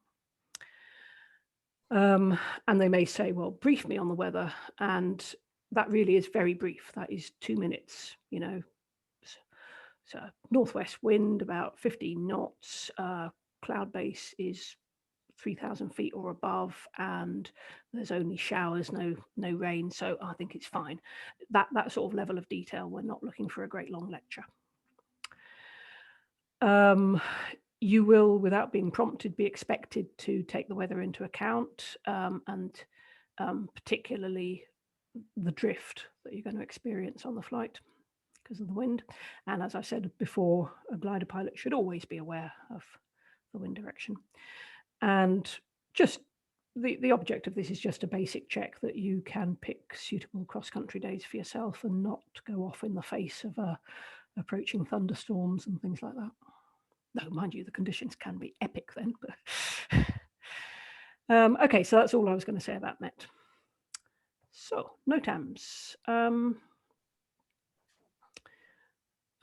And they may say, well, brief me on the weather. And that really is very brief. That is 2 minutes, you know. So northwest wind, about 15 knots, cloud base is 3,000 feet or above, and there's only showers, no rain. So I think it's fine. That sort of level of detail, we're not looking for a great long lecture. You will, without being prompted, be expected to take the weather into account, and particularly the drift that you're going to experience on the flight because of the wind. And as I said before, a glider pilot should always be aware of the wind direction. And just the object of this is just a basic check that you can pick suitable cross-country days for yourself and not go off in the face of approaching thunderstorms and things like that. No, mind you, the conditions can be epic then. But okay, so that's all I was going to say about Met. So, NOTAMs.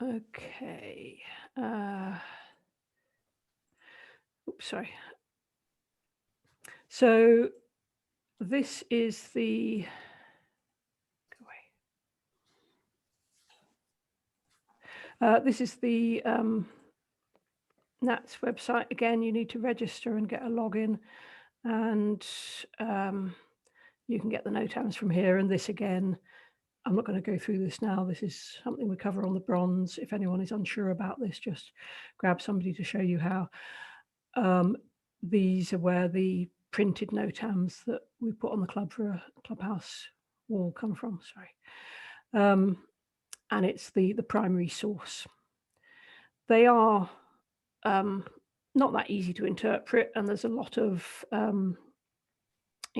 Okay. Oops, sorry. So this is the, go away. This is the NATS website. Again, you need to register and get a login, and you can get the NOTAMs from here. And this again, I'm not going to go through this now. This is something we cover on the bronze. If anyone is unsure about this, just grab somebody to show you how. These are where the printed NOTAMs that we put on the clubhouse wall come from, sorry. And it's the primary source. They are not that easy to interpret, and there's a lot of you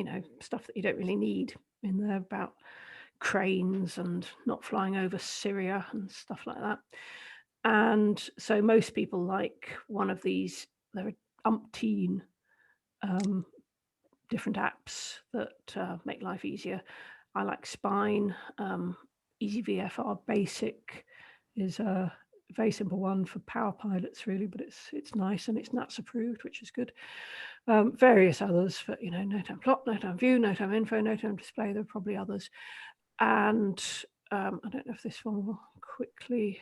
know, stuff that you don't really need in there about cranes and not flying over Syria and stuff like that. And so most people like one of these. There are umpteen different apps that make life easier. I like Spine. Easy VFR Basic is a very simple one for power pilots, really, but it's nice and it's NATS approved, which is good. Various others for, you know, NOTAM plot, NOTAM view, NOTAM info, NOTAM display. There are probably others. And I don't know if this one will quickly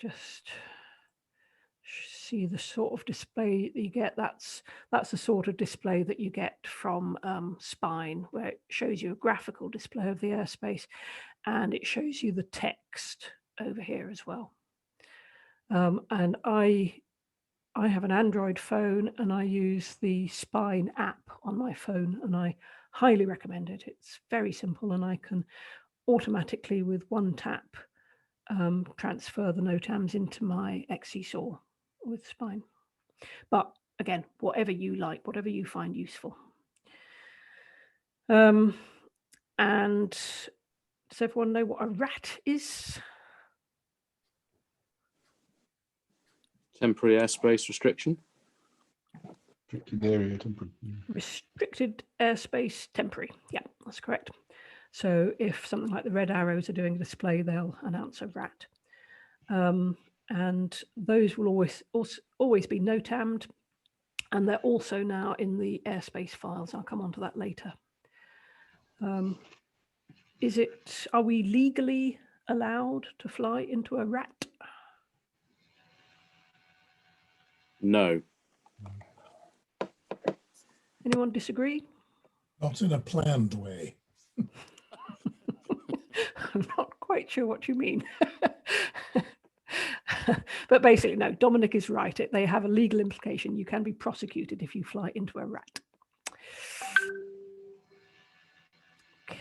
just see the sort of display that you get. That's the sort of display that you get from Spine, where it shows you a graphical display of the airspace and it shows you the text over here as well. And I have an Android phone and I use the Spine app on my phone, and I highly recommend it. It's very simple and I can automatically with one tap transfer the NOTAMs into my XC-SAW with Spine. But again, whatever you like, whatever you find useful. And does everyone know what a RAT is? Temporary airspace restriction. Restricted area temporary. Restricted airspace temporary. Yeah, that's correct. So if something like the red arrows are doing a display, they'll announce a RAT. And those will always be NOTAM'd, and they're also now in the airspace files. I'll come on to that later. Are we legally allowed to fly into a RAT? No. Anyone disagree? Not in a planned way. I'm not quite sure what you mean. But basically, no, Dominic is right. They have a legal implication. You can be prosecuted if you fly into a RAT. Okay.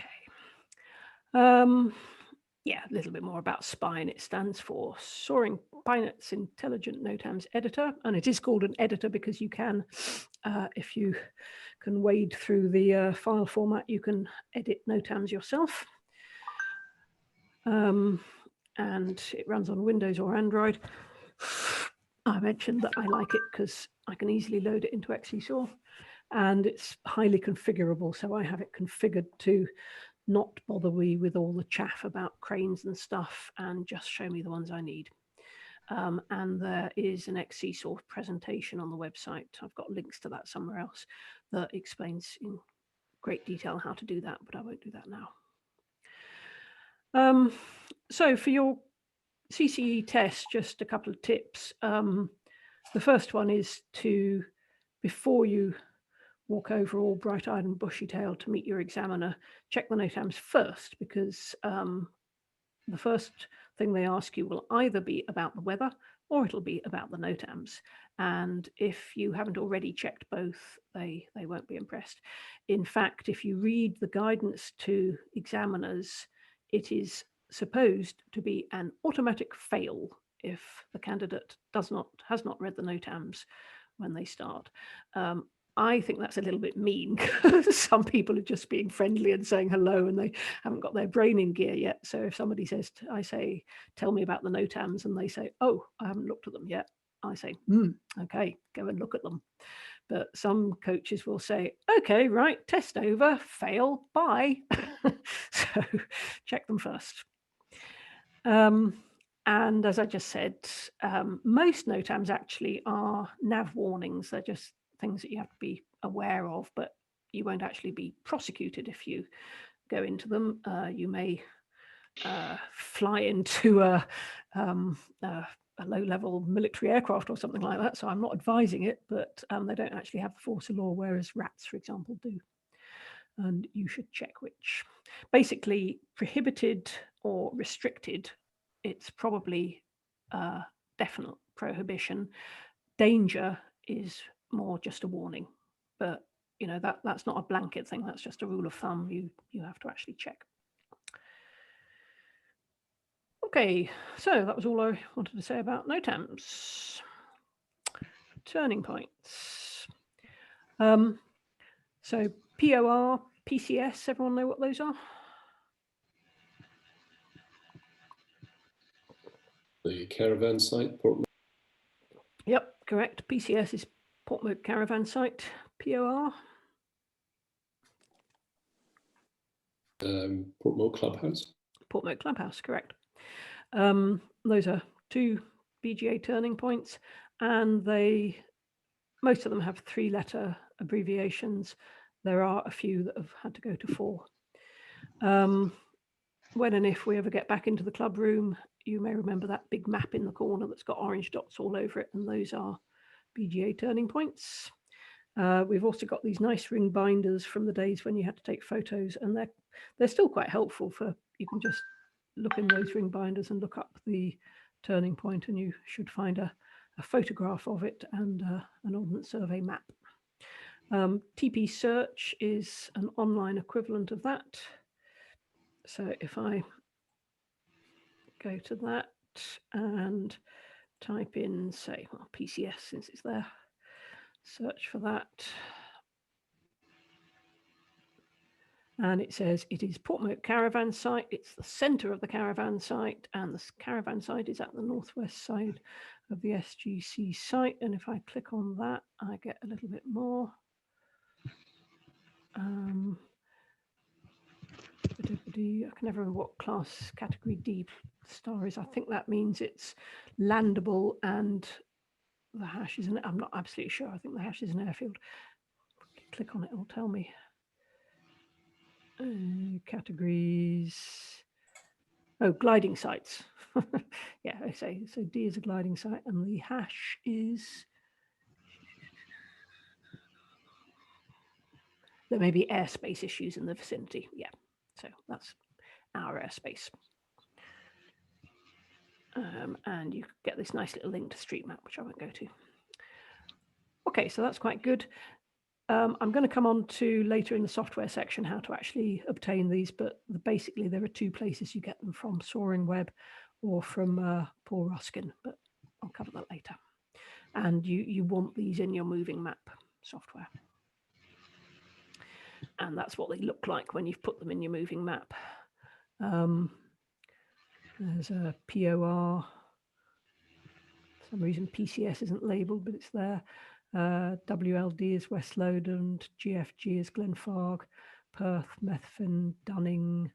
Yeah, a little bit more about Spine. It stands for Soaring Pilot's Intelligent NOTAMs Editor, and it is called an editor because you can, if you can wade through the file format, you can edit NOTAMs yourself. And it runs on Windows or Android. I mentioned that I like it because I can easily load it into XC-SAW, and it's highly configurable. So I have it configured to not bother me with all the chaff about cranes and stuff and just show me the ones I need. And there is an XC-SAW presentation on the website. I've got links to that somewhere else that explains in great detail how to do that, but I won't do that now. So for your CCE test, just a couple of tips. The first one is to, before you walk over all bright-eyed and bushy-tailed to meet your examiner, check the NOTAMs first, because the first thing they ask you will either be about the weather or it'll be about the NOTAMs. And if you haven't already checked both, they won't be impressed. In fact, if you read the guidance to examiners, it is supposed to be an automatic fail if the candidate has not read the NOTAMs when they start. I think that's a little bit mean because some people are just being friendly and saying hello and they haven't got their brain in gear yet. So if somebody says, I say, tell me about the NOTAMs, and they say, oh, I haven't looked at them yet, I say, okay, go and look at them. But some coaches will say, okay, right, test over, fail, bye. So check them first. And as I just said, most NOTAMs actually are nav warnings. They're just things that you have to be aware of, but you won't actually be prosecuted if you go into them. You may fly into a low-level military aircraft or something like that. So I'm not advising it, but they don't actually have the force of law, whereas RATs, for example, do. And you should check which. Basically, prohibited or restricted, it's probably definite prohibition. Danger is more just a warning, but you know that's not a blanket thing. That's just a rule of thumb. You have to actually check. Okay, so that was all I wanted to say about NOTAMs. Turning points. So POR, PCS, everyone know what those are? The caravan site, Port. Yep, correct. PCS is Portmore Caravan Site. POR, Portmore Clubhouse. Portmore Clubhouse, correct. Those are 2 BGA turning points, and most of them have 3-letter abbreviations. There are a few that have had to go to 4. When and if we ever get back into the club room, you may remember that big map in the corner that's got orange dots all over it, and those are BGA turning points. We've also got these nice ring binders from the days when you had to take photos, and they're still quite helpful. You can just look in those ring binders and look up the turning point, and you should find a photograph of it and an Ordnance Survey map. TP Search is an online equivalent of that. So if I go to that and type in, say, well, PCS, since it's there, search for that. And it says it is Portmore caravan site. It's the centre of the caravan site, and the caravan site is at the northwest side of the SGC site. And if I click on that, I get a little bit more. I can never remember what class category D star is. I think that means it's landable, and the hash is I'm not absolutely sure. I think the hash is an airfield. Click on it, it'll tell me. Categories. Oh, gliding sites. Yeah, I say so. D is a gliding site, and the hash is. There may be airspace issues in the vicinity. Yeah, so that's our airspace. And you get this nice little link to Street Map, which I won't go to. Okay, so that's quite good. I'm going to come on to later in the software section how to actually obtain these, but basically there are 2 places you get them from: Soaring Web or from Paul Ruskin, but I'll cover that later. And you want these in your moving map software. And that's what they look like when you've put them in your moving map. There's a POR. For some reason PCS isn't labelled, but it's there. WLD is West Lowland, GFG is Glenfarg, Perth, Methven, Dunning,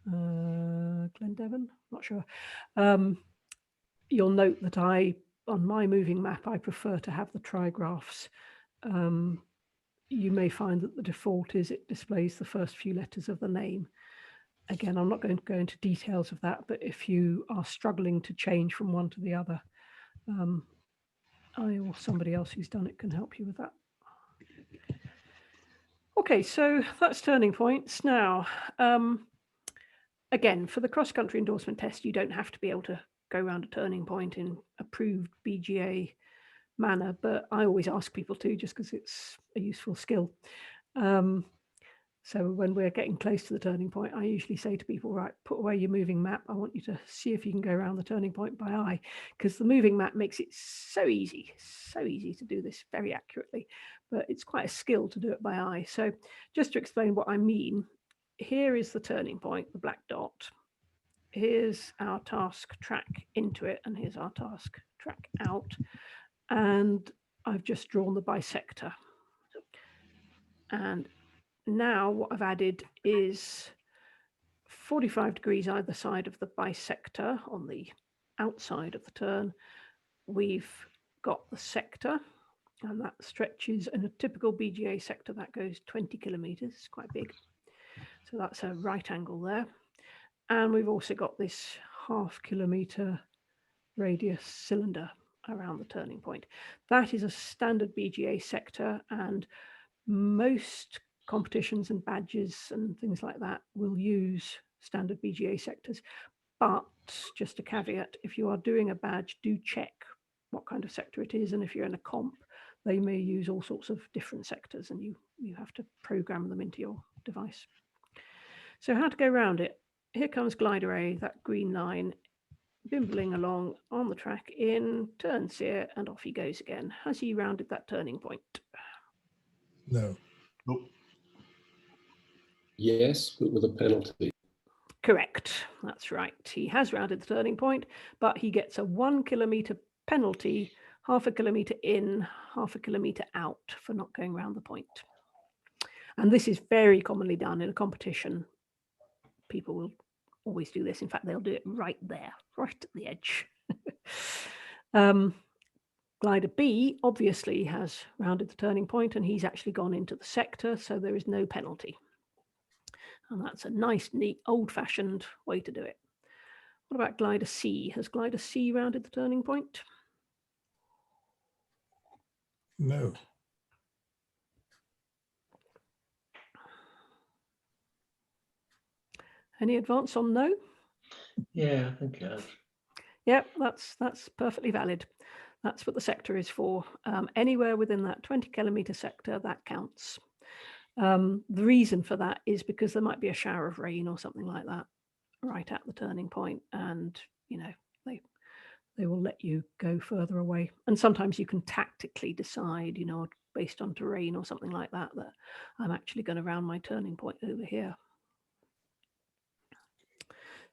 Glendevon, not sure. You'll note that on my moving map, I prefer to have the trigraphs. You may find that the default is it displays the first few letters of the name. Again, I'm not going to go into details of that, but if you are struggling to change from one to the other, I or somebody else who's done it can help you with that. Okay, so that's turning points. Now, again, for the cross-country endorsement test, you don't have to be able to go around a turning point in approved BGA manner, but I always ask people to, just because it's a useful skill. So when we're getting close to the turning point, I usually say to people, right, put away your moving map. I want you to see if you can go around the turning point by eye, because the moving map makes it so easy to do this very accurately, but it's quite a skill to do it by eye. So just to explain what I mean, here is the turning point, the black dot. Here's our task track into it, and here's our task track out. And I've just drawn the bisector. And now what I've added is 45 degrees either side of the bisector on the outside of the turn. We've got the sector, and that stretches in a typical BGA sector that goes 20 kilometers, it's quite big. So that's a right angle there. And we've also got this ½ kilometer radius cylinder around the turning point. That is a standard BGA sector, and most competitions and badges and things like that will use standard BGA sectors. But just a caveat, if you are doing a badge, do check what kind of sector it is. And if you're in a comp, they may use all sorts of different sectors, and you have to program them into your device. So how to go around it? Here comes glider A, that green line, bimbling along on the track in, turns here, and off he goes again. Has he rounded that turning point? No. Nope. Yes, but with a penalty. Correct, that's right. He has rounded the turning point, but he gets a 1 kilometer penalty, ½ kilometer in, ½ kilometer out for not going round the point. And this is very commonly done in a competition. people will always do this. In fact, they'll do it right there, right at the edge. Glider B obviously has rounded the turning point, and he's actually gone into the sector, so there is no penalty. And that's a nice, neat, old-fashioned way to do it. What about glider C? Has glider C rounded the turning point? No. Any advance on no? Yeah, I think it has. Yep, that's perfectly valid. That's what the sector is for. Anywhere within that 20-kilometer sector, that counts. The reason for that is because there might be a shower of rain or something like that right at the turning point, and you know they will let you go further away. And sometimes you can tactically decide, you know, based on terrain or something like that, that I'm actually going to round my turning point over here.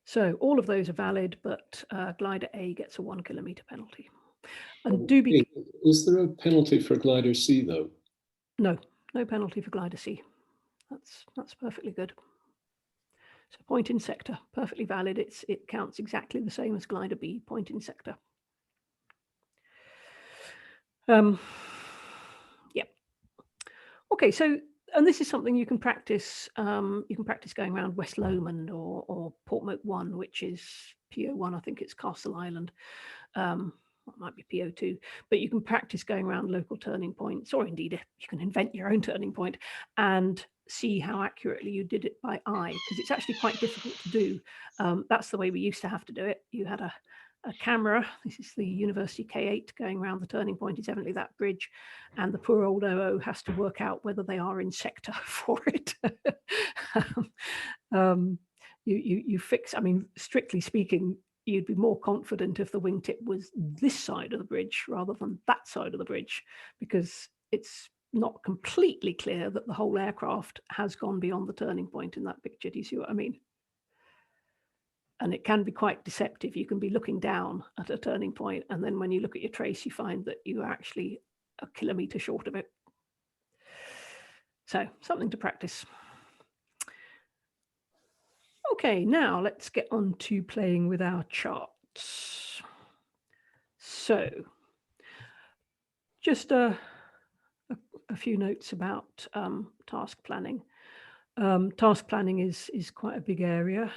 So all of those are valid, but glider A gets a 1 kilometer penalty. And do be... Is there a penalty for glider C though? No penalty for glider C. That's perfectly good. So point in sector, perfectly valid. It counts exactly the same as glider B, point in sector. Yep. Okay, so, and this is something you can practice. You can practice going around West Lomond or Portmoat 1, which is PO1, I think it's Castle Island. It might be PO2, but you can practice going around local turning points, or indeed you can invent your own turning point and see how accurately you did it by eye, because it's actually quite difficult to do. That's the way we used to have to do it. You had a camera, this is the University K8 going around the turning point, is evidently that bridge, and the poor old OO has to work out whether they are in sector for it. You fix, I mean, strictly speaking, you'd be more confident if the wingtip was this side of the bridge rather than that side of the bridge, because it's not completely clear that the whole aircraft has gone beyond the turning point in that picture. Do you see what I mean? And it can be quite deceptive. You can be looking down at a turning point, and then when you look at your trace, you find that you are actually a kilometre short of it. So something to practice. Okay, now let's get on to playing with our charts. So just a few notes about task planning. Task planning is quite a big area,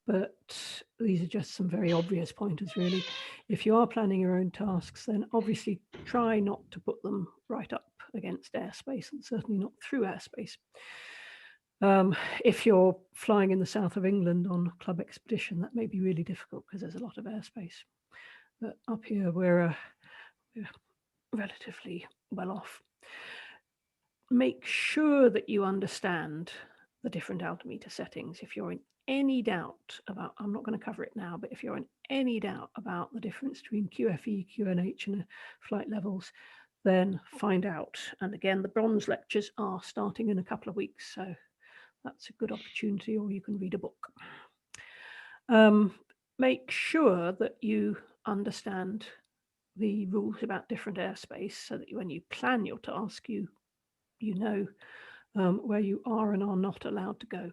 but these are just some very obvious pointers, really. If you are planning your own tasks, then obviously try not to put them right up against airspace, and certainly not through airspace. If you're flying in the south of England on a club expedition, that may be really difficult because there's a lot of airspace. But up here, we're relatively well off. Make sure that you understand the different altimeter settings. If you're in any doubt about, I'm not going to cover it now, but if you're in any doubt about the difference between QFE, QNH and flight levels, then find out. And again, the bronze lectures are starting in a couple of weeks, so that's a good opportunity, or you can read a book. Make sure that you understand the rules about different airspace, so that when you plan your task, you know where you are and are not allowed to go.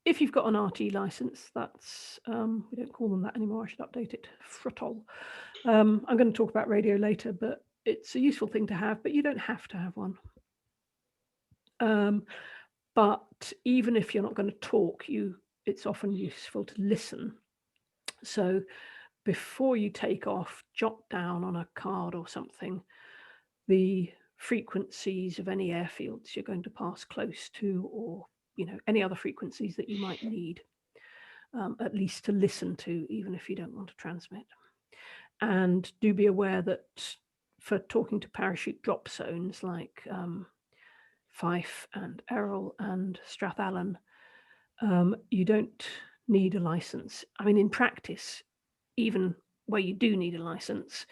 If you've got an RT license, that's, we don't call them that anymore, I should update it, Frotol. I'm going to talk about radio later, but it's a useful thing to have, but you don't have to have one. But even if you're not going to talk, it's often useful to listen. So before you take off, jot down on a card or something the frequencies of any airfields you're going to pass close to, or any other frequencies that you might need, at least to listen to, even if you don't want to transmit. And do be aware that for talking to parachute drop zones like Fife and Errol and Strathallan, you don't need a license. I mean, in practice, even where you do need a license,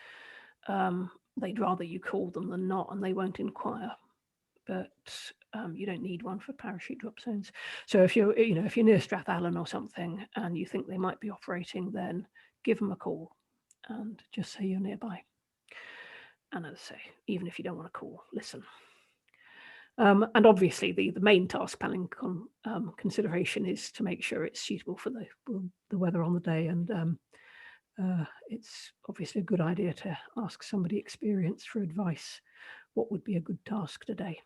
they'd rather you call them than not, and they won't inquire. But you don't need one for parachute drop zones. So if you're near Strathallan or something and you think they might be operating, then give them a call and just say you're nearby. And as I say, even if you don't want to call, listen. And obviously the main task planning consideration is to make sure it's suitable for the weather on the day. And it's obviously a good idea to ask somebody experienced for advice. What would be a good task today?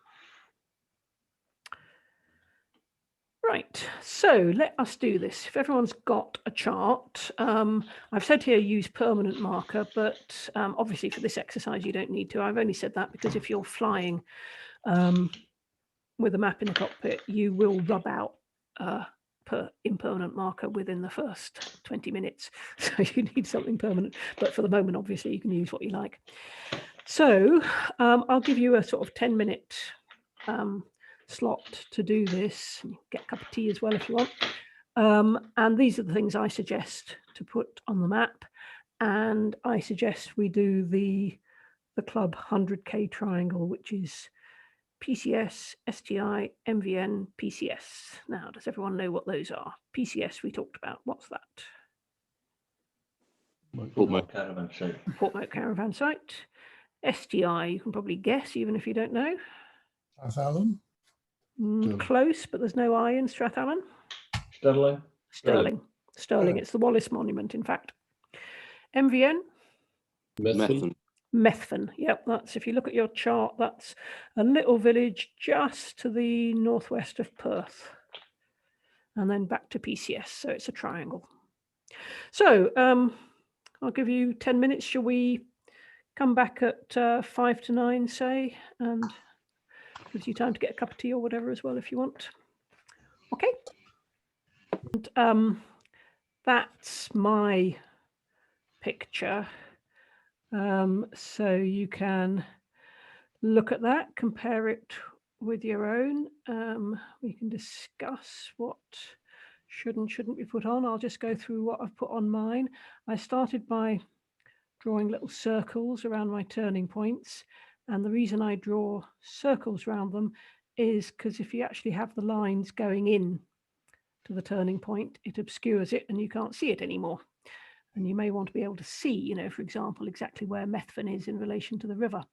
Right, so let us do this. If everyone's got a chart, I've said here use permanent marker, but obviously for this exercise you don't need to. I've only said that because if you're flying with a map in the cockpit, you will rub out impermanent marker within the first 20 minutes. So you need something permanent, but for the moment, obviously you can use what you like. So I'll give you a sort of 10-minute slot to do this. Get a cup of tea as well if you want. And these are the things I suggest to put on the map. And I suggest we do the club 100K triangle, which is PCS, STI, MVN, PCS. Now, does everyone know what those are? PCS we talked about. What's that? Portmoat Caravan Site. Portmoat Caravan Site. STI, you can probably guess, even if you don't know. Strathallan? Close, but there's no I in Strathallan. Stirling. Stirling. Stirling. It's the Wallace Monument, in fact. MVN? Methven. Methven. Yep, that's, if you look at your chart, that's a little village just to the northwest of Perth. And then back to PCS, so it's a triangle. So I'll give you 10 minutes. Shall we come back at 5 to 9, say, and gives you time to get a cup of tea or whatever as well if you want. Okay. And that's my picture. So you can look at that, compare it with your own. We can discuss what should and shouldn't be put on. I'll just go through what I've put on mine. I started by drawing little circles around my turning points. And the reason I draw circles around them is because if you actually have the lines going in to the turning point, it obscures it and you can't see it anymore. And you may want to be able to see, you know, for example, exactly where Methven is in relation to the river.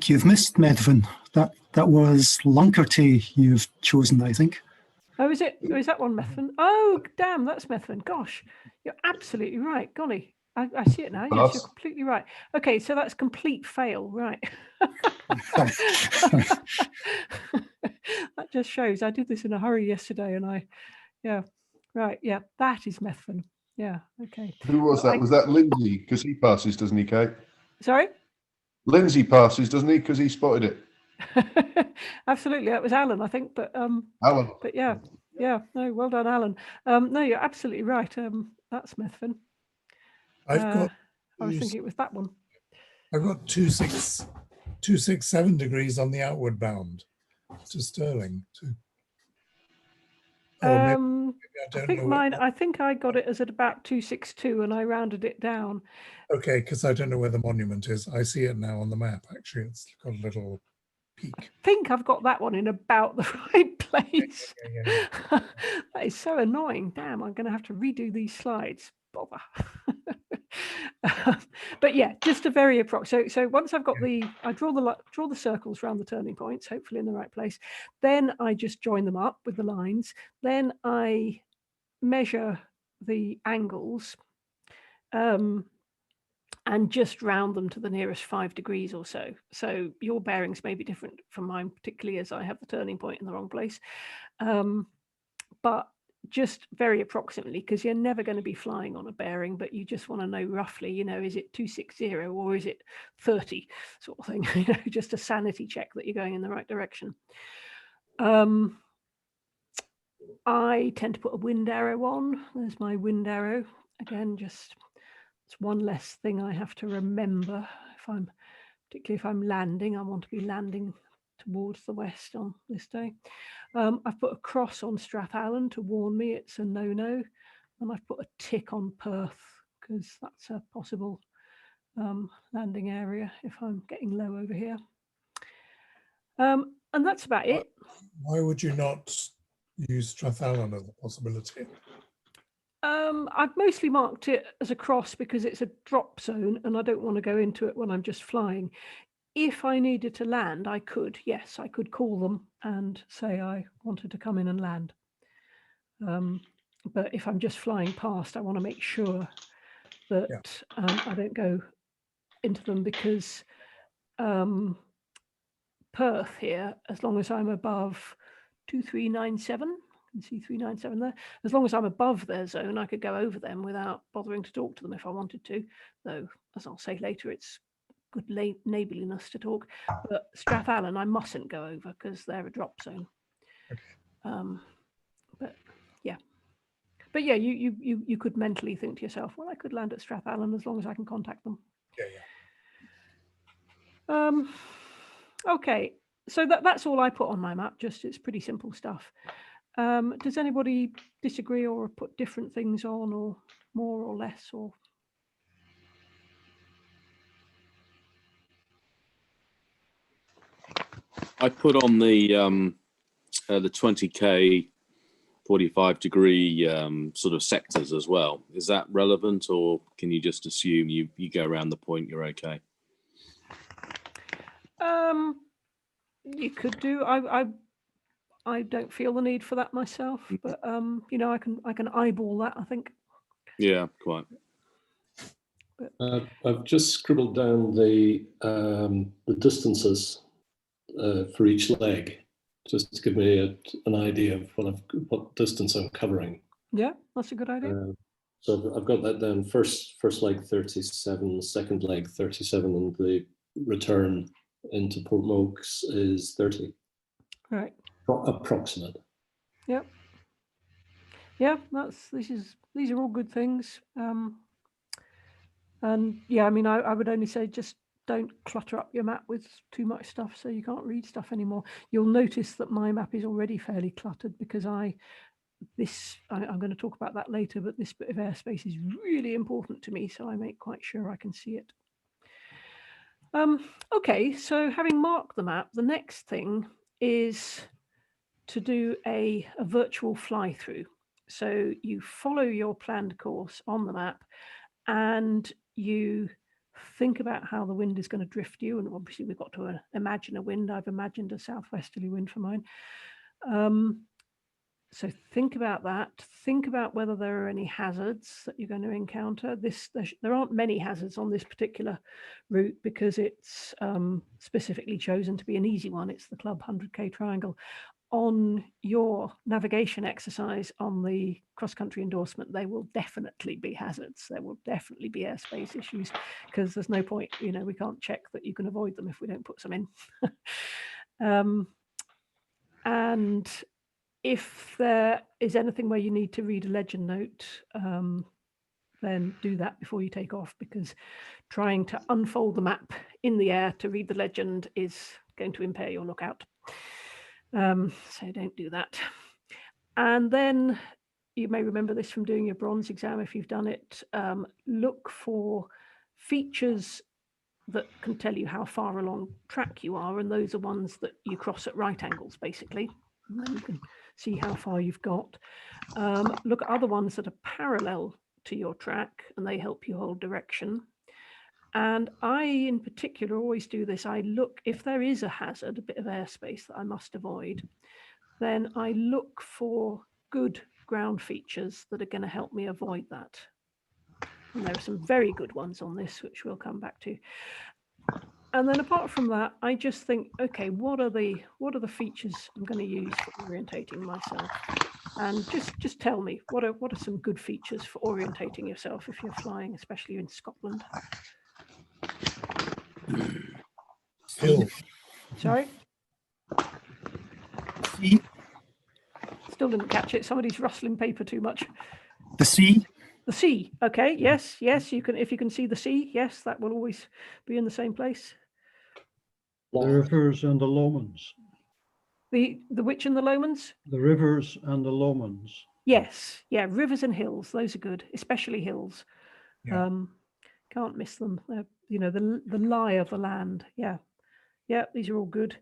You've missed Methven. That was Lunkerty you've chosen, I think. Oh, is it? Oh, is that one Methven? Oh, damn, that's Methven. Gosh, you're absolutely right. Golly, I see it now. Yes, you're completely right. Okay, so that's complete fail, right? That just shows I did this in a hurry yesterday and that is Methven. Yeah, okay. Who was that? Was that Lindsay? Because he passes, doesn't he, Kate? Sorry? Lindsay passes, doesn't he? Because he spotted it. Absolutely, that was Alan, I think. But Alan. But yeah, no, well done, Alan. No, you're absolutely right. That's Methven. I was thinking it was that one. I've got 267 degrees on the outward bound to Stirling too. I think I got it as at about 262 and I rounded it down. Okay, because I don't know where the monument is. I see it now on the map. Actually, it's got a little peak. I think I've got that one in about the right place. Yeah. That is so annoying. Damn, I'm going to have to redo these slides. Bother. But yeah, just a very approximate. So once I've got I draw the circles around the turning points, hopefully in the right place. Then I just join them up with the lines. Then I measure the angles and just round them to the nearest 5 degrees or so. So your bearings may be different from mine, particularly as I have the turning point in the wrong place. But just very approximately, because you're never going to be flying on a bearing, but you just want to know roughly, you know, is it 260 or is it 30 sort of thing, you know, just a sanity check that you're going in the right direction. I tend to put a wind arrow on. There's my wind arrow. Again, just it's one less thing I have to remember particularly if I'm landing. I want to be landing towards the west on this day. I've put a cross on Strathallan to warn me it's a no-no, and I've put a tick on Perth because that's a possible landing area if I'm getting low over here. And that's about it. Why would you not use Strathallan as a possibility? I've mostly marked it as a cross because it's a drop zone and I don't want to go into it when I'm just flying. if I needed to land, I could, yes, I could call them and say I wanted to come in and land. But if I'm just flying past, I want to make sure that I don't go into them, because Perth here, as long as I'm above 2397, you can see 397 there, as long as I'm above their zone, I could go over them without bothering to talk to them if I wanted to, though, as I'll say later, it's good neighbourliness to talk. But Strathallan I mustn't go over because they're a drop zone. But yeah, you could mentally think to yourself, well, I could land at Strathallan as long as I can contact them. Okay, so that's all I put on my map. Just, it's pretty simple stuff. Does anybody disagree or put different things on, or more or less, or? I put on the 20k 45-degree sort of sectors as well. Is that relevant, or can you just assume you go around the point, you're okay? You could do. I don't feel the need for that myself, but you know, I can eyeball that, I think. Yeah, quite. I've just scribbled down the distances for each leg, just to give me an idea of what distance I'm covering. Yeah, that's a good idea. So I've got that down. First leg 37, second leg 37, and the return into Port Mokes is 30. Right. Approximate. Yep. Yeah, these are all good things. And yeah, I mean, I would only say just don't clutter up your map with too much stuff so you can't read stuff anymore. You'll notice that my map is already fairly cluttered because I'm going to talk about that later, but this bit of airspace is really important to me, so I make quite sure I can see it. Okay, so having marked the map, the next thing is to do a virtual fly through. So you follow your planned course on the map and you think about how the wind is going to drift you. And obviously we've got to imagine a wind. I've imagined a southwesterly wind for mine. So think about that. Think about whether there are any hazards that you're going to encounter. There aren't many hazards on this particular route because it's specifically chosen to be an easy one. It's the Club 100K Triangle. On your navigation exercise on the Cross Country Endorsement, there will definitely be hazards. There will definitely be airspace issues because there's no point, you know, we can't check that you can avoid them if we don't put some in. And if there is anything where you need to read a legend note, then do that before you take off, because trying to unfold the map in the air to read the legend is going to impair your lookout. So don't do that. And then you may remember this from doing your bronze exam if you've done it. Look for features that can tell you how far along track you are, and those are ones that you cross at right angles, basically. And then you can see how far you've got. Look at other ones that are parallel to your track, and they help you hold direction. And I, in particular, always do this. I look, if there is a hazard, a bit of airspace that I must avoid, then I look for good ground features that are going to help me avoid that. And there are some very good ones on this, which we'll come back to. And then apart from that, I just think, okay, what are the features I'm going to use for orientating myself? And just tell me, what are some good features for orientating yourself if you're flying, especially in Scotland? Hill. Sorry? Sea. Still didn't catch it. Somebody's rustling paper too much. The sea. The sea. Okay. Yes. You can. If you can see the sea, yes, that will always be in the same place. The rivers and the lomans. The which and the Lomans? The rivers and the lomans. Yes. Yeah. Rivers and hills. Those are good, especially hills. Yeah. Can't miss them. You know, the lie of the land. Yeah. Yeah. These are all good.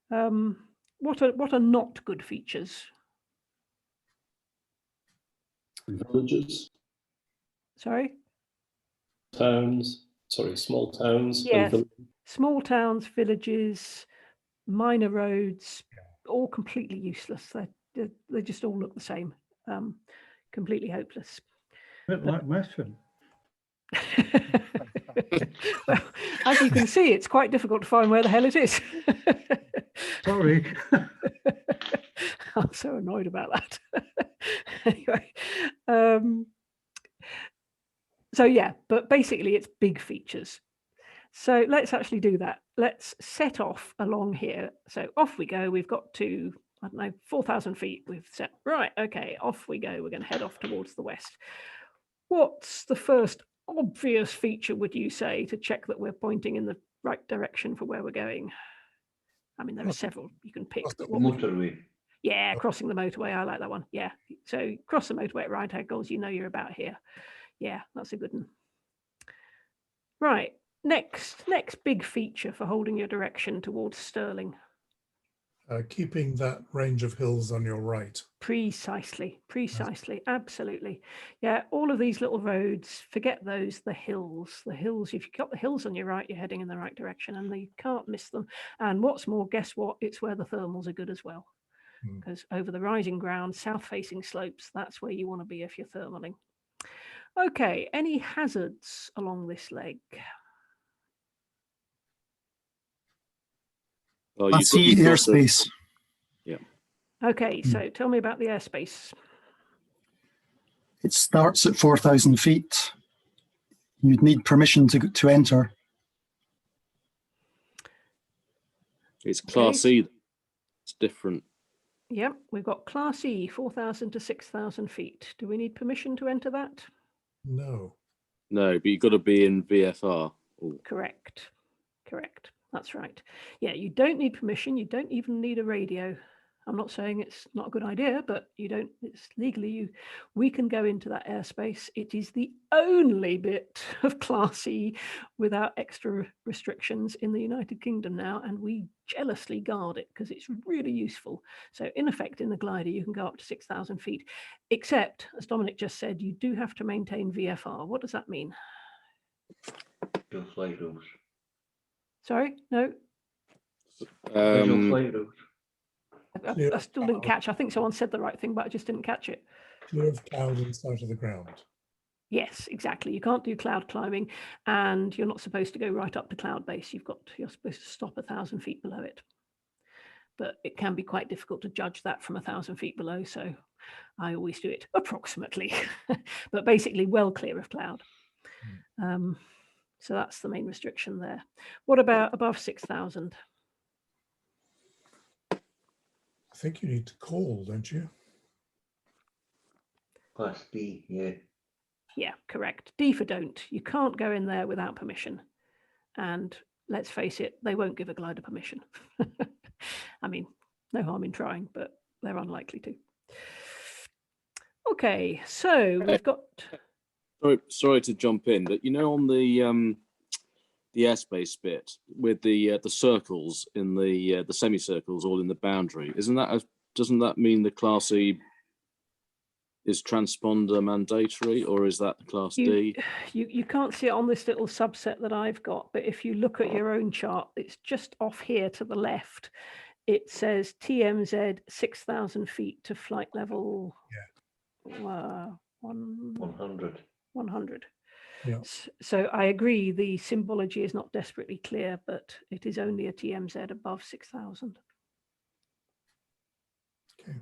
What are not good features? Villages. Sorry. Towns. Sorry, small towns. Yes. And Small towns, villages, minor roads, all completely useless. They just all look the same, completely hopeless. A bit like Methven. Well, as you can see, it's quite difficult to find where the hell it is. Sorry. I'm so annoyed about that. Anyway, so yeah, but basically it's big features. So let's actually do that. Let's set off along here. So off we go. We've got to, I don't know, 4,000 feet. We've set, right, okay, off we go. We're going to head off towards the west. What's the first obvious feature, would you say, to check that we're pointing in the right direction for where we're going? I mean, there are several you can pick. But what Motorway. yeah, crossing the motorway. I like that one. Yeah. So cross the motorway at right angles, you know you're about here. Yeah, that's a good one. Right. Next big feature for holding your direction towards Stirling. Keeping that range of hills on your right. Precisely. Absolutely. Yeah, all of these little roads, forget those, the hills, if you've got the hills on your right, you're heading in the right direction and you can't miss them. And what's more, guess what? It's where the thermals are good as well. Because over the rising ground, south-facing slopes, that's where you want to be if you're thermaling. Okay, any hazards along this leg? Well, I see airspace. Yeah. Okay, so tell me about the airspace. It starts at 4,000 feet. You'd need permission to enter. It's Class E. It's different. Yep, we've got Class E, 4,000 to 6,000 feet. Do we need permission to enter that? No. No, but you've got to be in VFR. Correct. That's right. Yeah, you don't need permission. You don't even need a radio. I'm not saying it's not a good idea, but you don't, it's legally, we can go into that airspace. It is the only bit of Class E without extra restrictions in the United Kingdom now, and we jealously guard it because it's really useful. So in effect, in the glider, you can go up to 6,000 feet, except, as Dominic just said, you do have to maintain VFR. What does that mean? Visual flight rules. Sorry, no, Visual flight rules. I still didn't catch. I think someone said the right thing, but I just didn't catch it. Clear of cloud and sight of the ground. Yes, exactly. You can't do cloud climbing, and you're not supposed to go right up to cloud base. You're supposed to stop 1,000 feet below it. But it can be quite difficult to judge that from 1,000 feet below, so I always do it approximately, but basically well clear of cloud. So that's the main restriction there. What about above 6,000? I think you need to call, don't you? Class D, yeah. Yeah, correct. D for don't. You can't go in there without permission. And let's face it, they won't give a glider permission. I mean, no harm in trying, but they're unlikely to. Okay, so we've got... Sorry to jump in, but you know, on the airspace bit with the circles in the semicircles all in the boundary, doesn't that mean the Class E is transponder mandatory, or is that the Class D? You can't see it on this little subset that I've got, but if you look at your own chart, it's just off here to the left. It says TMZ 6,000 feet to flight level 100. 100. Yeah. So I agree, the symbology is not desperately clear, but it is only a TMZ above 6,000. Okay.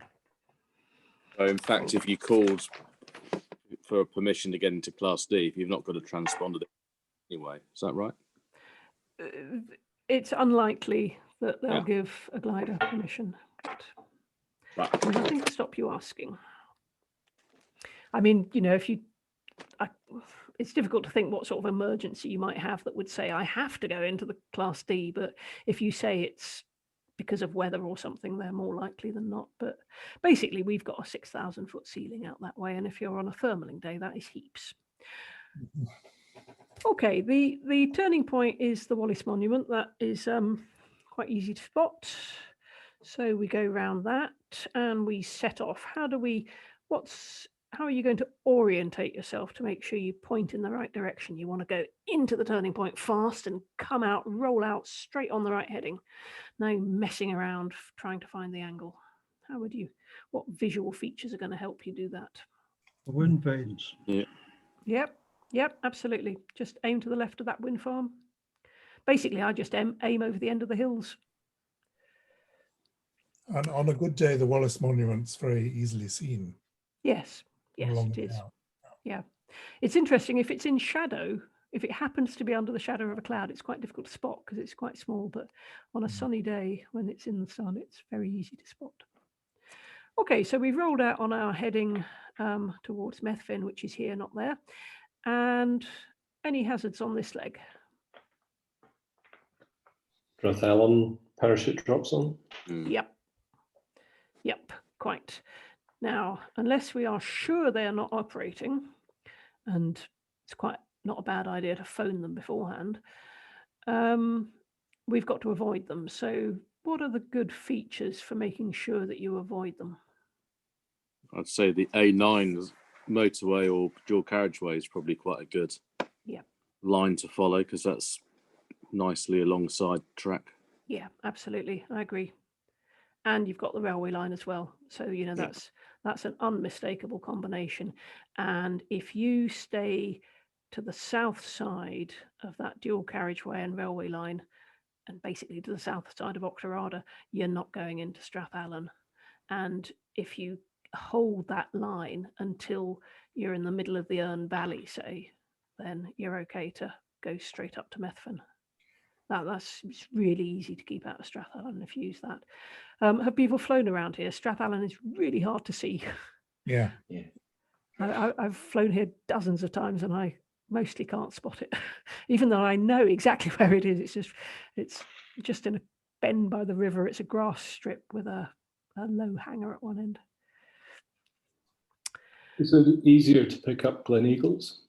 So in fact, if you called for permission to get into Class D, if you've not got a transponder anyway, is that right? It's unlikely that they'll give a glider permission. But there's nothing to stop you asking. I mean, you know, it's difficult to think what sort of emergency you might have that would say, I have to go into the Class D, but if you say it's because of weather or something, they're more likely than not. But basically, we've got a 6,000 foot ceiling out that way, and if you're on a thermaling day, that is heaps. Okay, the turning point is the Wallace Monument. That is quite easy to spot. So we go round that and we set off. What's how are you going to orientate yourself to make sure you point in the right direction? You want to go into the turning point fast and come out, roll out straight on the right heading. No messing around trying to find the angle. How would you, what visual features are going to help you do that? The wind vanes. Yep, absolutely. Just aim to the left of that wind farm. Basically, I just aim over the end of the hills. And on a good day, the Wallace Monument's very easily seen. Yes, along it the is. out. Yeah. It's interesting if it's in shadow, if it happens to be under the shadow of a cloud, it's quite difficult to spot because it's quite small. But on a sunny day when it's in the sun, it's very easy to spot. Okay, so we've rolled out on our heading towards Methven, which is here, not there. And any hazards on this leg? Strathallan parachute drops on. Yep, quite. Now, unless we are sure they are not operating, and it's quite not a bad idea to phone them beforehand, we've got to avoid them. So what are the good features for making sure that you avoid them? I'd say the A9 motorway or dual carriageway is probably quite a good line to follow because that's nicely alongside track. Yeah, absolutely. I agree. And you've got the railway line as well. So, you know, that's an unmistakable combination. And if you stay to the south side of that dual carriageway and railway line, and basically to the south side of Auchterarder, you're not going into Strathallan. And if you hold that line until you're in the middle of the Erne Valley, say, then you're okay to go straight up to Methven. It's really easy to keep out of Strathallan if you use that. Have people flown around here? Strathallan is really hard to see. Yeah. I've flown here dozens of times and I mostly can't spot it, even though I know exactly where it is. It's just in a bend by the river. It's a grass strip with a low hanger at one end. Is it easier to pick up Glen Eagles?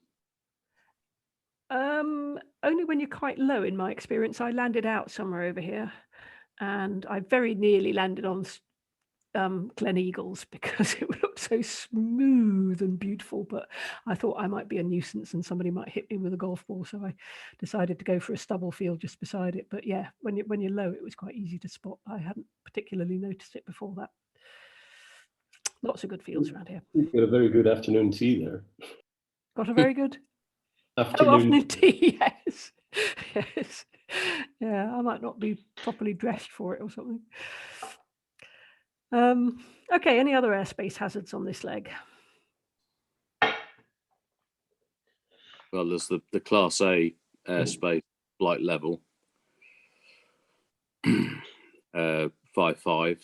Only when you're quite low, in my experience. I landed out somewhere over here and I very nearly landed on Glen Eagles because it looked so smooth and beautiful, but I thought I might be a nuisance and somebody might hit me with a golf ball, so I decided to go for a stubble field just beside it. But yeah, when you're low, it was quite easy to spot. I hadn't particularly noticed it before that. Lots of good fields around here. You've got a very good afternoon tea there. Got a very good afternoon tea. Yes. Yeah, I might not be properly dressed for it or something. Okay, any other airspace hazards on this leg? Well, there's the Class A airspace flight level, 5.5.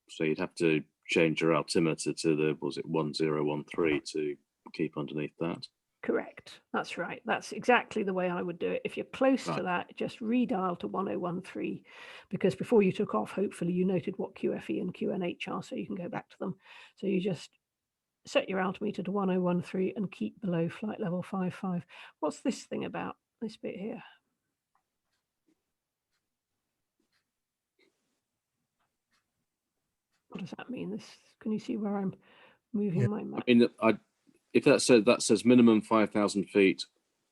So you'd have to change your altimeter to the, was it 1013 to keep underneath that? Correct. That's right. That's exactly the way I would do it. If you're close to that, just redial to 1013, because before you took off, hopefully you noted what QFE and QNH are, so you can go back to them. So you just set your altimeter to 1013 and keep below flight level 5.5. What's this thing about, this bit here? What does that mean? This, can you see where I'm moving my map? I mean, if that says minimum 5,000 feet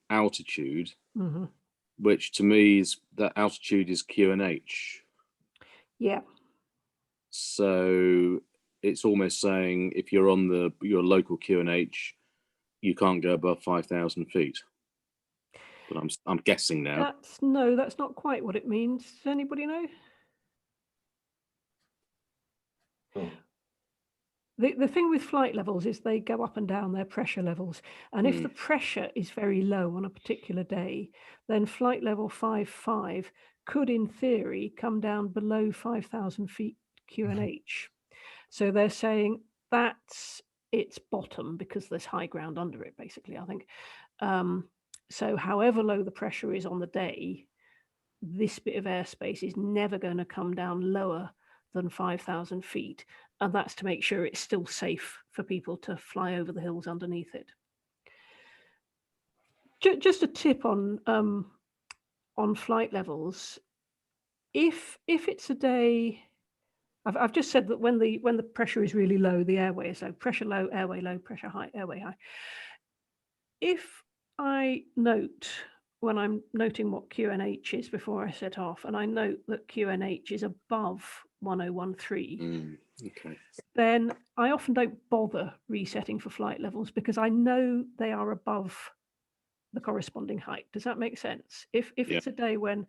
altitude, which to me is that altitude is QNH. Yeah. So it's almost saying if you're on your local QNH, you can't go above 5,000 feet. But I'm guessing now. That's not quite what it means. Does anybody know? The thing with flight levels is they go up and down their pressure levels. And if the pressure is very low on a particular day, then flight level 5.5 could, in theory, come down below 5,000 feet QNH. So they're saying that's its bottom because there's high ground under it, basically, I think. So however low the pressure is on the day, this bit of airspace is never going to come down lower than 5,000 feet. And that's to make sure it's still safe for people to fly over the hills underneath it. Just a tip on flight levels. If it's a day I've just said that when the pressure is really low, the airway is low. Pressure low, pressure high, airway high. If I note when I'm noting what QNH is before I set off, and I note that QNH is above 1013, Okay. then I often don't bother resetting for flight levels because I know they are above the corresponding height. Does that make sense? If Yeah. it's a day when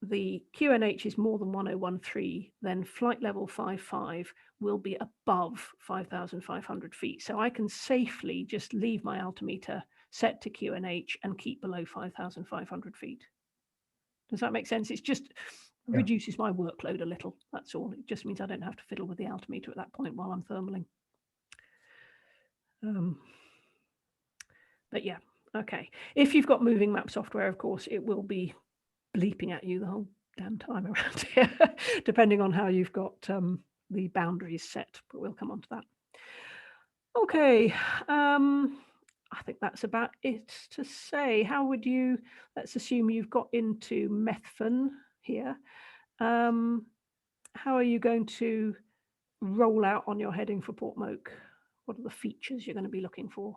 the QNH is more than 1013, then flight level 55 will be above 5,500 feet. So I can safely just leave my altimeter set to QNH and keep below 5,500 feet. Does that make sense? It's just reduces my workload a little. That's all. It just means I don't have to fiddle with the altimeter at that point while I'm thermaling. But yeah, okay. If you've got moving map software, of course, it will be bleeping at you the whole damn time around here, depending on how you've got the boundaries set, but we'll come on to that. Okay, I think that's about it to say. How would you, let's assume you've got into Methven here. How are you going to roll out on your heading for Portmoak? What are the features you're going to be looking for?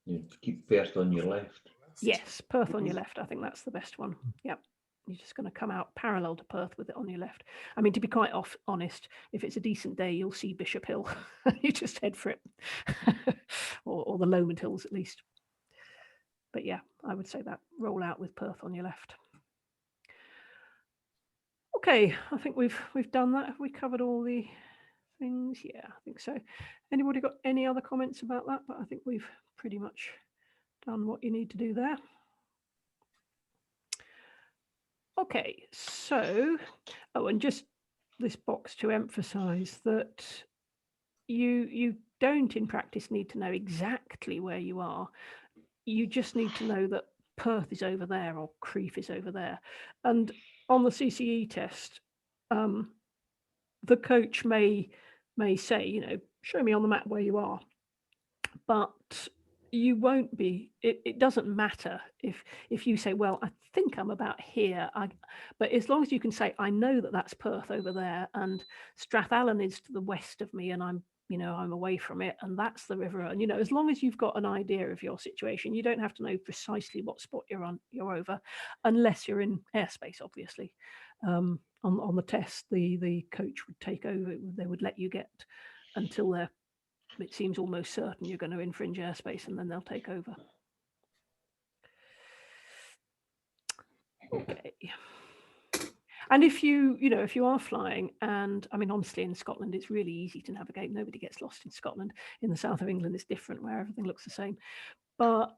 You keep Perth on your left. Yes, Perth on your left. I think that's the best one. Yep. You're just going to come out parallel to Perth with it on your left. I mean, to be quite honest, if it's a decent day, you'll see Bishop Hill. You just head for it. or the Lomond Hills at least. But yeah, I would say that. Roll out with Perth on your left. Okay, I think we've done that. Have we covered all the things? Yeah, I think so. Anybody got any other comments about that? But I think we've pretty much done what you need to do there. Okay, so, and just this box to emphasize that you don't in practice need to know exactly where you are. You just need to know that Perth is over there or Crieff is over there. And on the CCE test, the coach may say, show me on the map where you are. But you won't be, it doesn't matter if you say, well, I think I'm about here. But as long as you can say, I know that that's Perth over there and Strathallan is to the west of me and I'm away from it and that's the river. And, as long as you've got an idea of your situation, you don't have to know precisely what spot you're over, unless you're in airspace, obviously. On the test, the coach would take over. They would let you get until it seems almost certain you're going to infringe airspace and then they'll take over. Okay. And if you are flying, and I mean, honestly, in Scotland, it's really easy to navigate. Nobody gets lost in Scotland. In the south of England, it's different where everything looks the same. But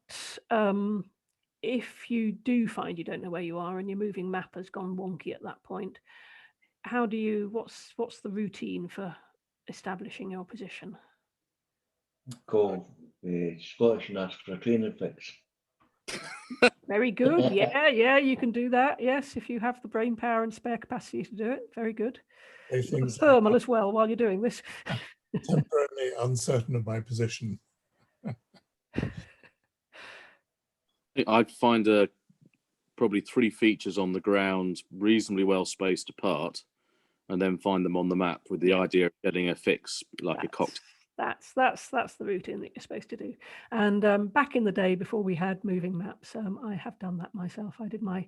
if you do find you don't know where you are and your moving map has gone wonky at that point, what's the routine for establishing your position? Call the Scottish and ask for a training fix. Very good. Yeah, you can do that. Yes, if you have the brain power and spare capacity to do it. Very good. Things Thermal as well while you're doing this. temporarily uncertain of my position. I'd find probably 3 features on the ground reasonably well spaced apart, and then find them on the map with the idea of getting a fix like a cocktail. That's the routine that you're supposed to do. And back in the day, before we had moving maps, I have done that myself. I did my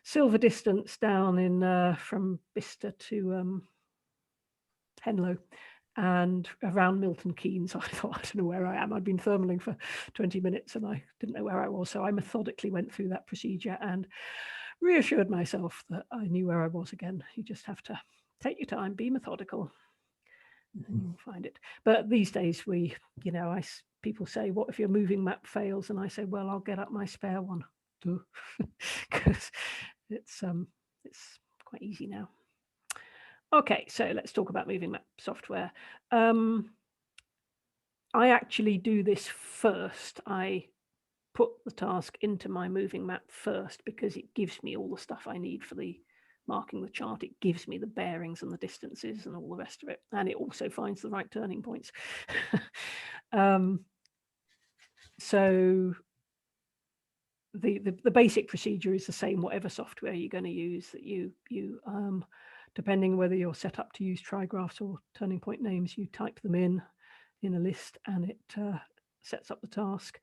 silver distance down in from Bicester to Henlow and around Milton Keynes. I thought, I don't know where I am. I'd been thermaling for 20 minutes and I didn't know where I was. So I methodically went through that procedure and reassured myself that I knew where I was again. You just have to take your time, be methodical, and you'll find it. But these days people say, what if your moving map fails? And I say, well, I'll get up my spare one, because it's quite easy now. Okay, so let's talk about moving map software. I actually do this first. I put the task into my moving map first because it gives me all the stuff I need for the marking the chart. It gives me the bearings and the distances and all the rest of it. And it also finds the right turning points. So the basic procedure is the same, whatever software you're going to use, that you depending whether you're set up to use trigraphs or turning point names, you type them in a list and it sets up the task.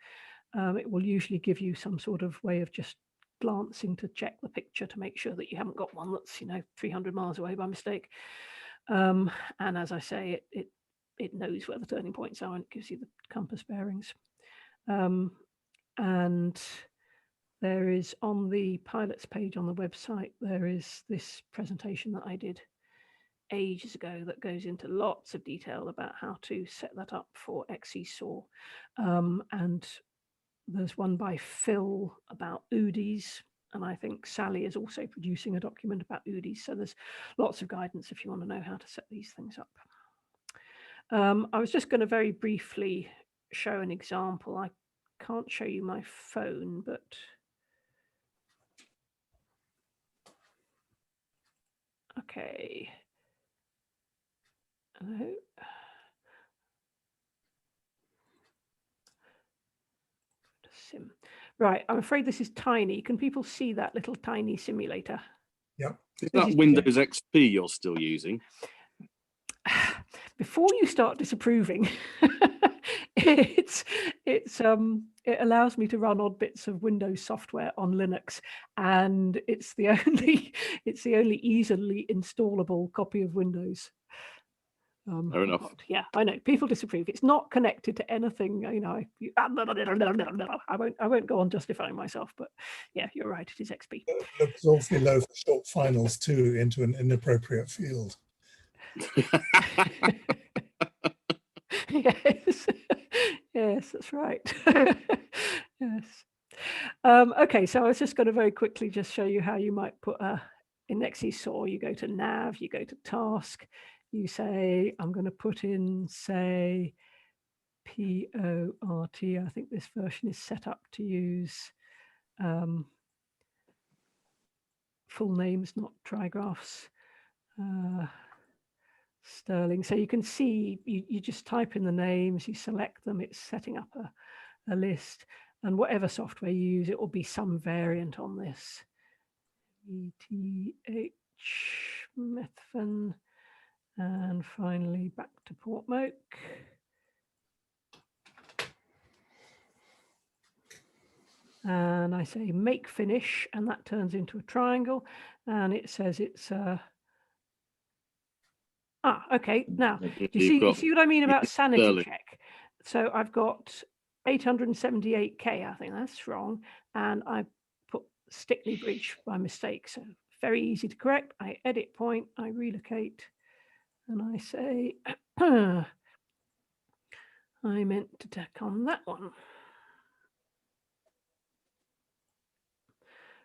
It will usually give you some sort of way of just glancing to check the picture to make sure that you haven't got one that's 300 miles away by mistake. And as I say, it knows where the turning points are and it gives you the compass bearings. And there is, on the pilots page on the website, there is this presentation that I did ages ago that goes into lots of detail about how to set that up for XE-SAW. And there's one by Phil about UDIs, and I think Sally is also producing a document about UDIs. So there's lots of guidance if you want to know how to set these things up. I was just going to very briefly show an example. I can't show you my phone, but okay. Hello. Sim. Right, I'm afraid this is tiny. Can people see that little tiny simulator? Yep. Is that Windows XP you're still using? Before you start disapproving, it allows me to run odd bits of Windows software on Linux, and it's the only easily installable copy of Windows. Fair enough. Yeah, I know people disapprove. It's not connected to anything. I won't go on justifying myself, but yeah, you're right. It is XP. It looks awfully low for short finals too, into an inappropriate field. Yes, yes, that's right. Yes. Okay, so I was just going to very quickly just show you how you might put in XE-SAW. You go to nav, you go to task, you say, I'm going to put in, say, PORT. I think this version is set up to use full names, not trigraphs. Sterling. So you can see, you just type in the names, you select them, it's setting up a list, and whatever software you use, it will be some variant on this. ETH, Methven, and finally back to Portmoak. And I say make finish, and that turns into a triangle, and it says it's okay. Now, do you see what I mean about sanity Sterling. check? So I've got 878K, I think that's wrong. And I put Stickney Bridge by mistake. So very easy to correct. I edit point, I relocate, and I say, I meant to tack on that one.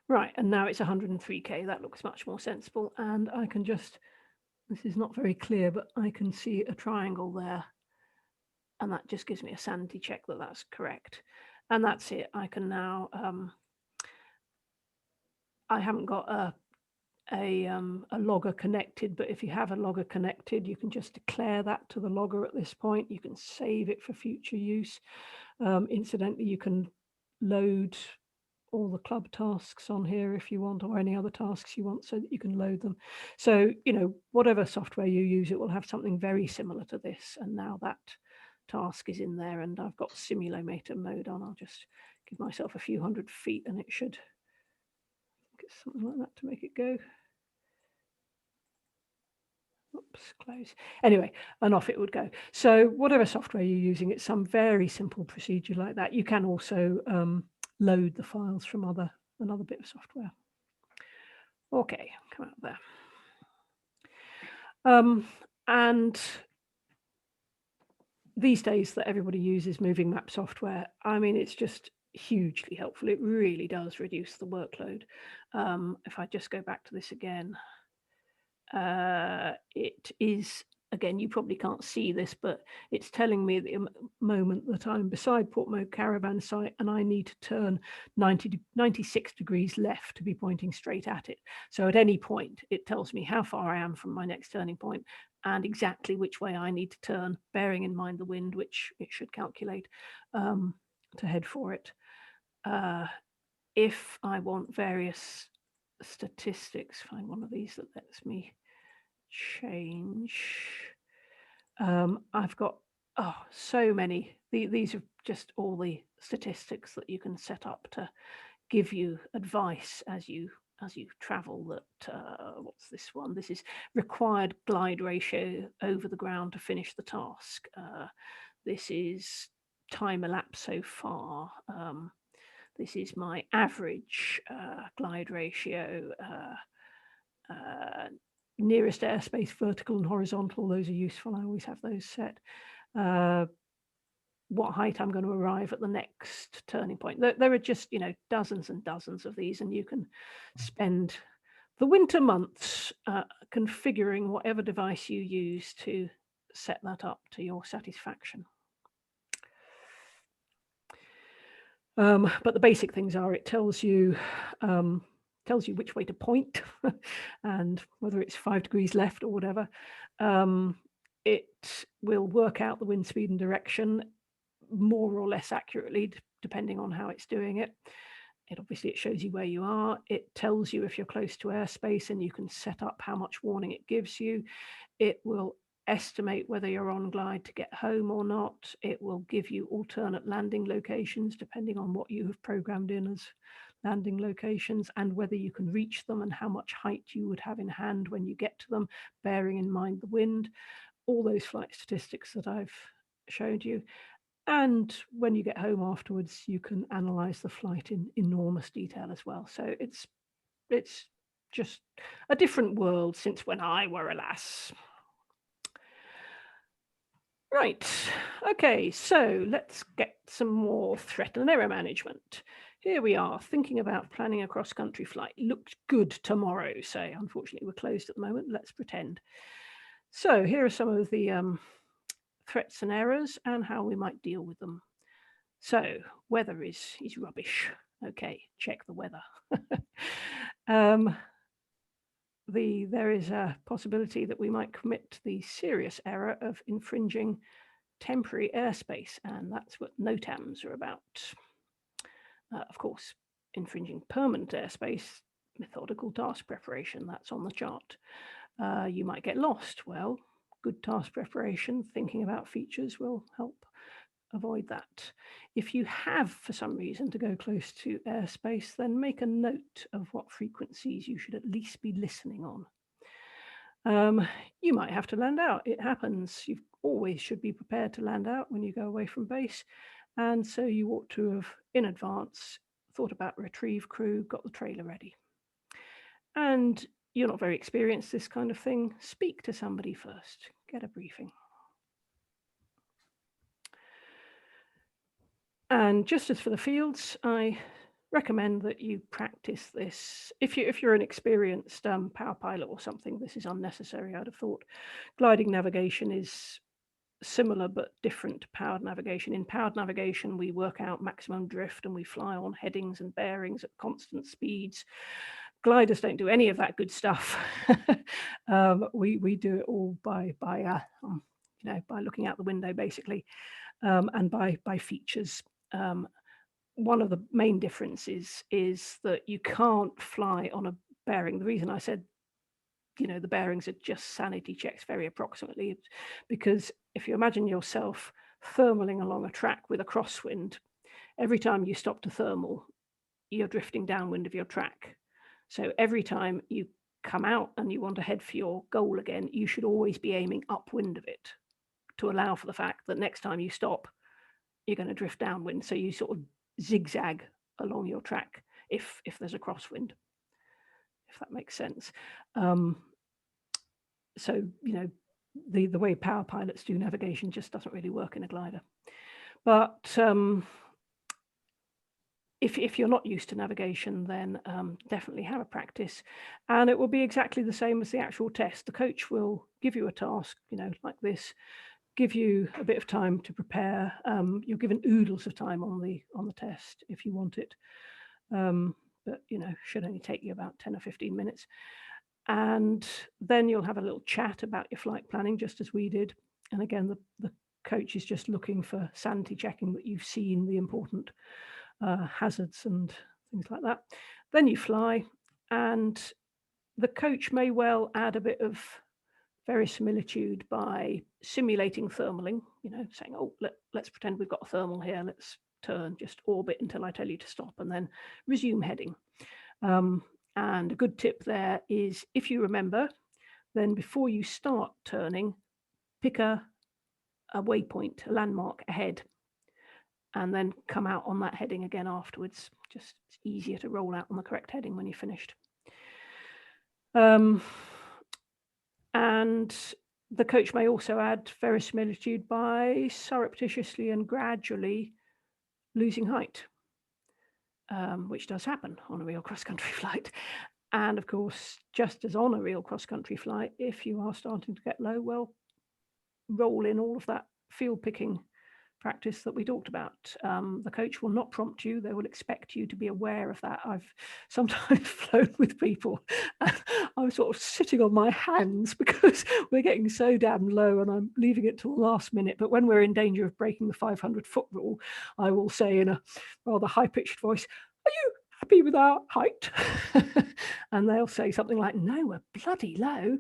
Right, and now it's 103K. That looks much more sensible. And I can just, this is not very clear, but I can see a triangle there. And that just gives me a sanity check that that's correct. And that's it. I can now, I haven't got a logger connected, but if you have a logger connected, you can just declare that to the logger at this point. You can save it for future use. Incidentally, you can load all the club tasks on here if you want, or any other tasks you want, so that you can load them. So, whatever software you use, it will have something very similar to this. And now that task is in there, and I've got simulometer mode on. I'll just give myself a few 100 feet and it should, I think it's something like that to make it go. Oops, close. Anyway, and off it would go. So whatever software you're using, it's some very simple procedure like that. You can also load the files from another bit of software. Okay, come out there. And these days that everybody uses moving map software, I mean, it's just hugely helpful. It really does reduce the workload. If I just go back to this again, it is, again, you probably can't see this, but it's telling me at the moment that I'm beside Portmoak caravan site and I need to turn 96 degrees left to be pointing straight at it. So at any point, it tells me how far I am from my next turning point and exactly which way I need to turn, bearing in mind the wind, which it should calculate to head for it. If I want various statistics, find one of these that lets me change. I've got so many. These are just all the statistics that you can set up to give you advice as you travel. That what's this one? This is required glide ratio over the ground to finish the task. This is time elapsed so far. This is my average glide ratio. Nearest airspace, vertical and horizontal, those are useful. I always have those set. What height I'm going to arrive at the next turning point. There are just, dozens and dozens of these, and you can spend the winter months configuring whatever device you use to set that up to your satisfaction. But the basic things are, it tells you which way to point and whether it's 5 degrees left or whatever. It will work out the wind speed and direction more or less accurately, depending on how it's doing it. It shows you where you are. It tells you if you're close to airspace, and you can set up how much warning it gives you. It will estimate whether you're on glide to get home or not. It will give you alternate landing locations depending on what you have programmed in as landing locations, and whether you can reach them and how much height you would have in hand when you get to them, bearing in mind the wind. All those flight statistics that I've showed you. And when you get home afterwards, you can analyze the flight in enormous detail as well. So it's just a different world since when I were a lass. Right, okay, so let's get some more threat and error management. Here we are, thinking about planning a cross-country flight. Looks good tomorrow, say. Unfortunately, we're closed at the moment. Let's pretend. So here are some of the threats and errors and how we might deal with them. So weather is rubbish. Okay, check the weather. There is a possibility that we might commit the serious error of infringing temporary airspace, and that's what NOTAMs are about. Of course, infringing permanent airspace, methodical task preparation, that's on the chart. You might get lost. Well, good task preparation, thinking about features will help avoid that. If you have, for some reason, to go close to airspace, then make a note of what frequencies you should at least be listening on. You might have to land out. It happens. You always should be prepared to land out when you go away from base. And so you ought to have, in advance, thought about retrieve crew, got the trailer ready. And you're not very experienced this kind of thing, speak to somebody first, get a briefing. And just as for the fields, I recommend that you practice this. If you're an experienced power pilot or something, this is unnecessary, I'd have thought. Gliding navigation is similar but different to powered navigation. In powered navigation, we work out maximum drift and we fly on headings and bearings at constant speeds. Gliders don't do any of that good stuff. We do it all by looking out the window, basically, and by features. One of the main differences is that you can't fly on a bearing. The reason I said, the bearings are just sanity checks very approximately, because if you imagine yourself thermaling along a track with a crosswind, every time you stop to thermal, you're drifting downwind of your track. So every time you come out and you want to head for your goal again, you should always be aiming upwind of it to allow for the fact that next time you stop, you're going to drift downwind. So you sort of zigzag along your track if there's a crosswind, if that makes sense. So, the way power pilots do navigation just doesn't really work in a glider. But if you're not used to navigation, then definitely have a practice. And it will be exactly the same as the actual test. The coach will give you a task, like this, give you a bit of time to prepare. You're given oodles of time on the test if you want it. But, should only take you about 10 or 15 minutes. And then you'll have a little chat about your flight planning, just as we did. And again, the coach is just looking for sanity checking that you've seen the important hazards and things like that. Then you fly, and the coach may well add a bit of verisimilitude by simulating thermaling, you know, saying, oh, let's pretend we've got a thermal here, let's turn, just orbit until I tell you to stop, and then resume heading. And a good tip there is, if you remember, then before you start turning, pick a waypoint, a landmark ahead, and then come out on that heading again afterwards. Just it's easier to roll out on the correct heading when you're finished. And the coach may also add verisimilitude by surreptitiously and gradually losing height, which does happen on a real cross-country flight. And of course, just as on a real cross-country flight, if you are starting to get low, well, roll in all of that field picking practice that we talked about. The coach will not prompt you. They will expect you to be aware of that. I've sometimes flown with people and I'm sort of sitting on my hands because we're getting so damn low and I'm leaving it till the last minute. But when we're in danger of breaking the 500-foot rule, I will say in a rather high-pitched voice, "Are you happy with our height?" And they'll say something like, "No, we're bloody low."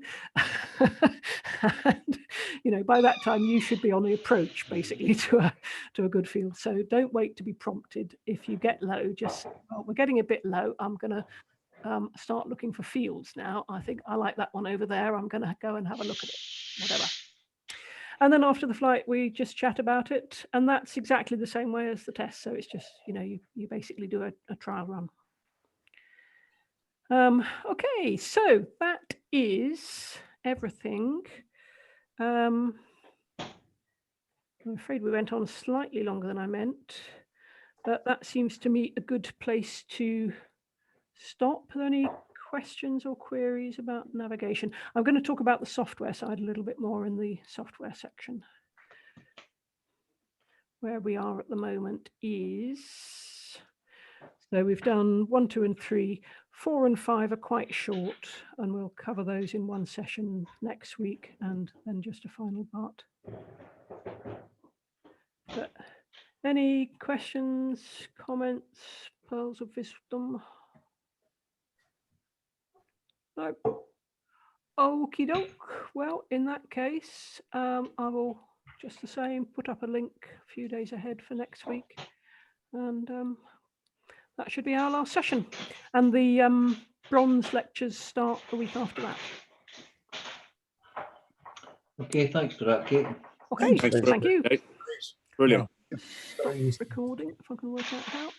And, you know, by that time you should be on the approach basically to a good field. So don't wait to be prompted. If you get low, just, well, we're getting a bit low, I'm going to start looking for fields now. I think I like that one over there. I'm going to go and have a look at it, whatever. And then after the flight, we just chat about it. And that's exactly the same way as the test. So it's just, you know, you basically do a trial run. Okay, so that is everything. I'm afraid we went on slightly longer than I meant, but that seems to me a good place to stop. Are there any questions or queries about navigation? I'm going to talk about the software side a little bit more in the software section. Where we are at the moment is, so we've done 1, 2, and 3. 4 and 5 are quite short, and we'll cover those in one session next week, and then just a final part. But any questions, comments, pearls of wisdom? No. Okie doke. Well, in that case, I will just the same put up a link a few days ahead for next week, and that should be our last session. And the bronze lectures start the week after that. Okay, thanks for that, Kate. Okay, Thanks, thank you. Kate. Brilliant. Stop recording if I can work out how.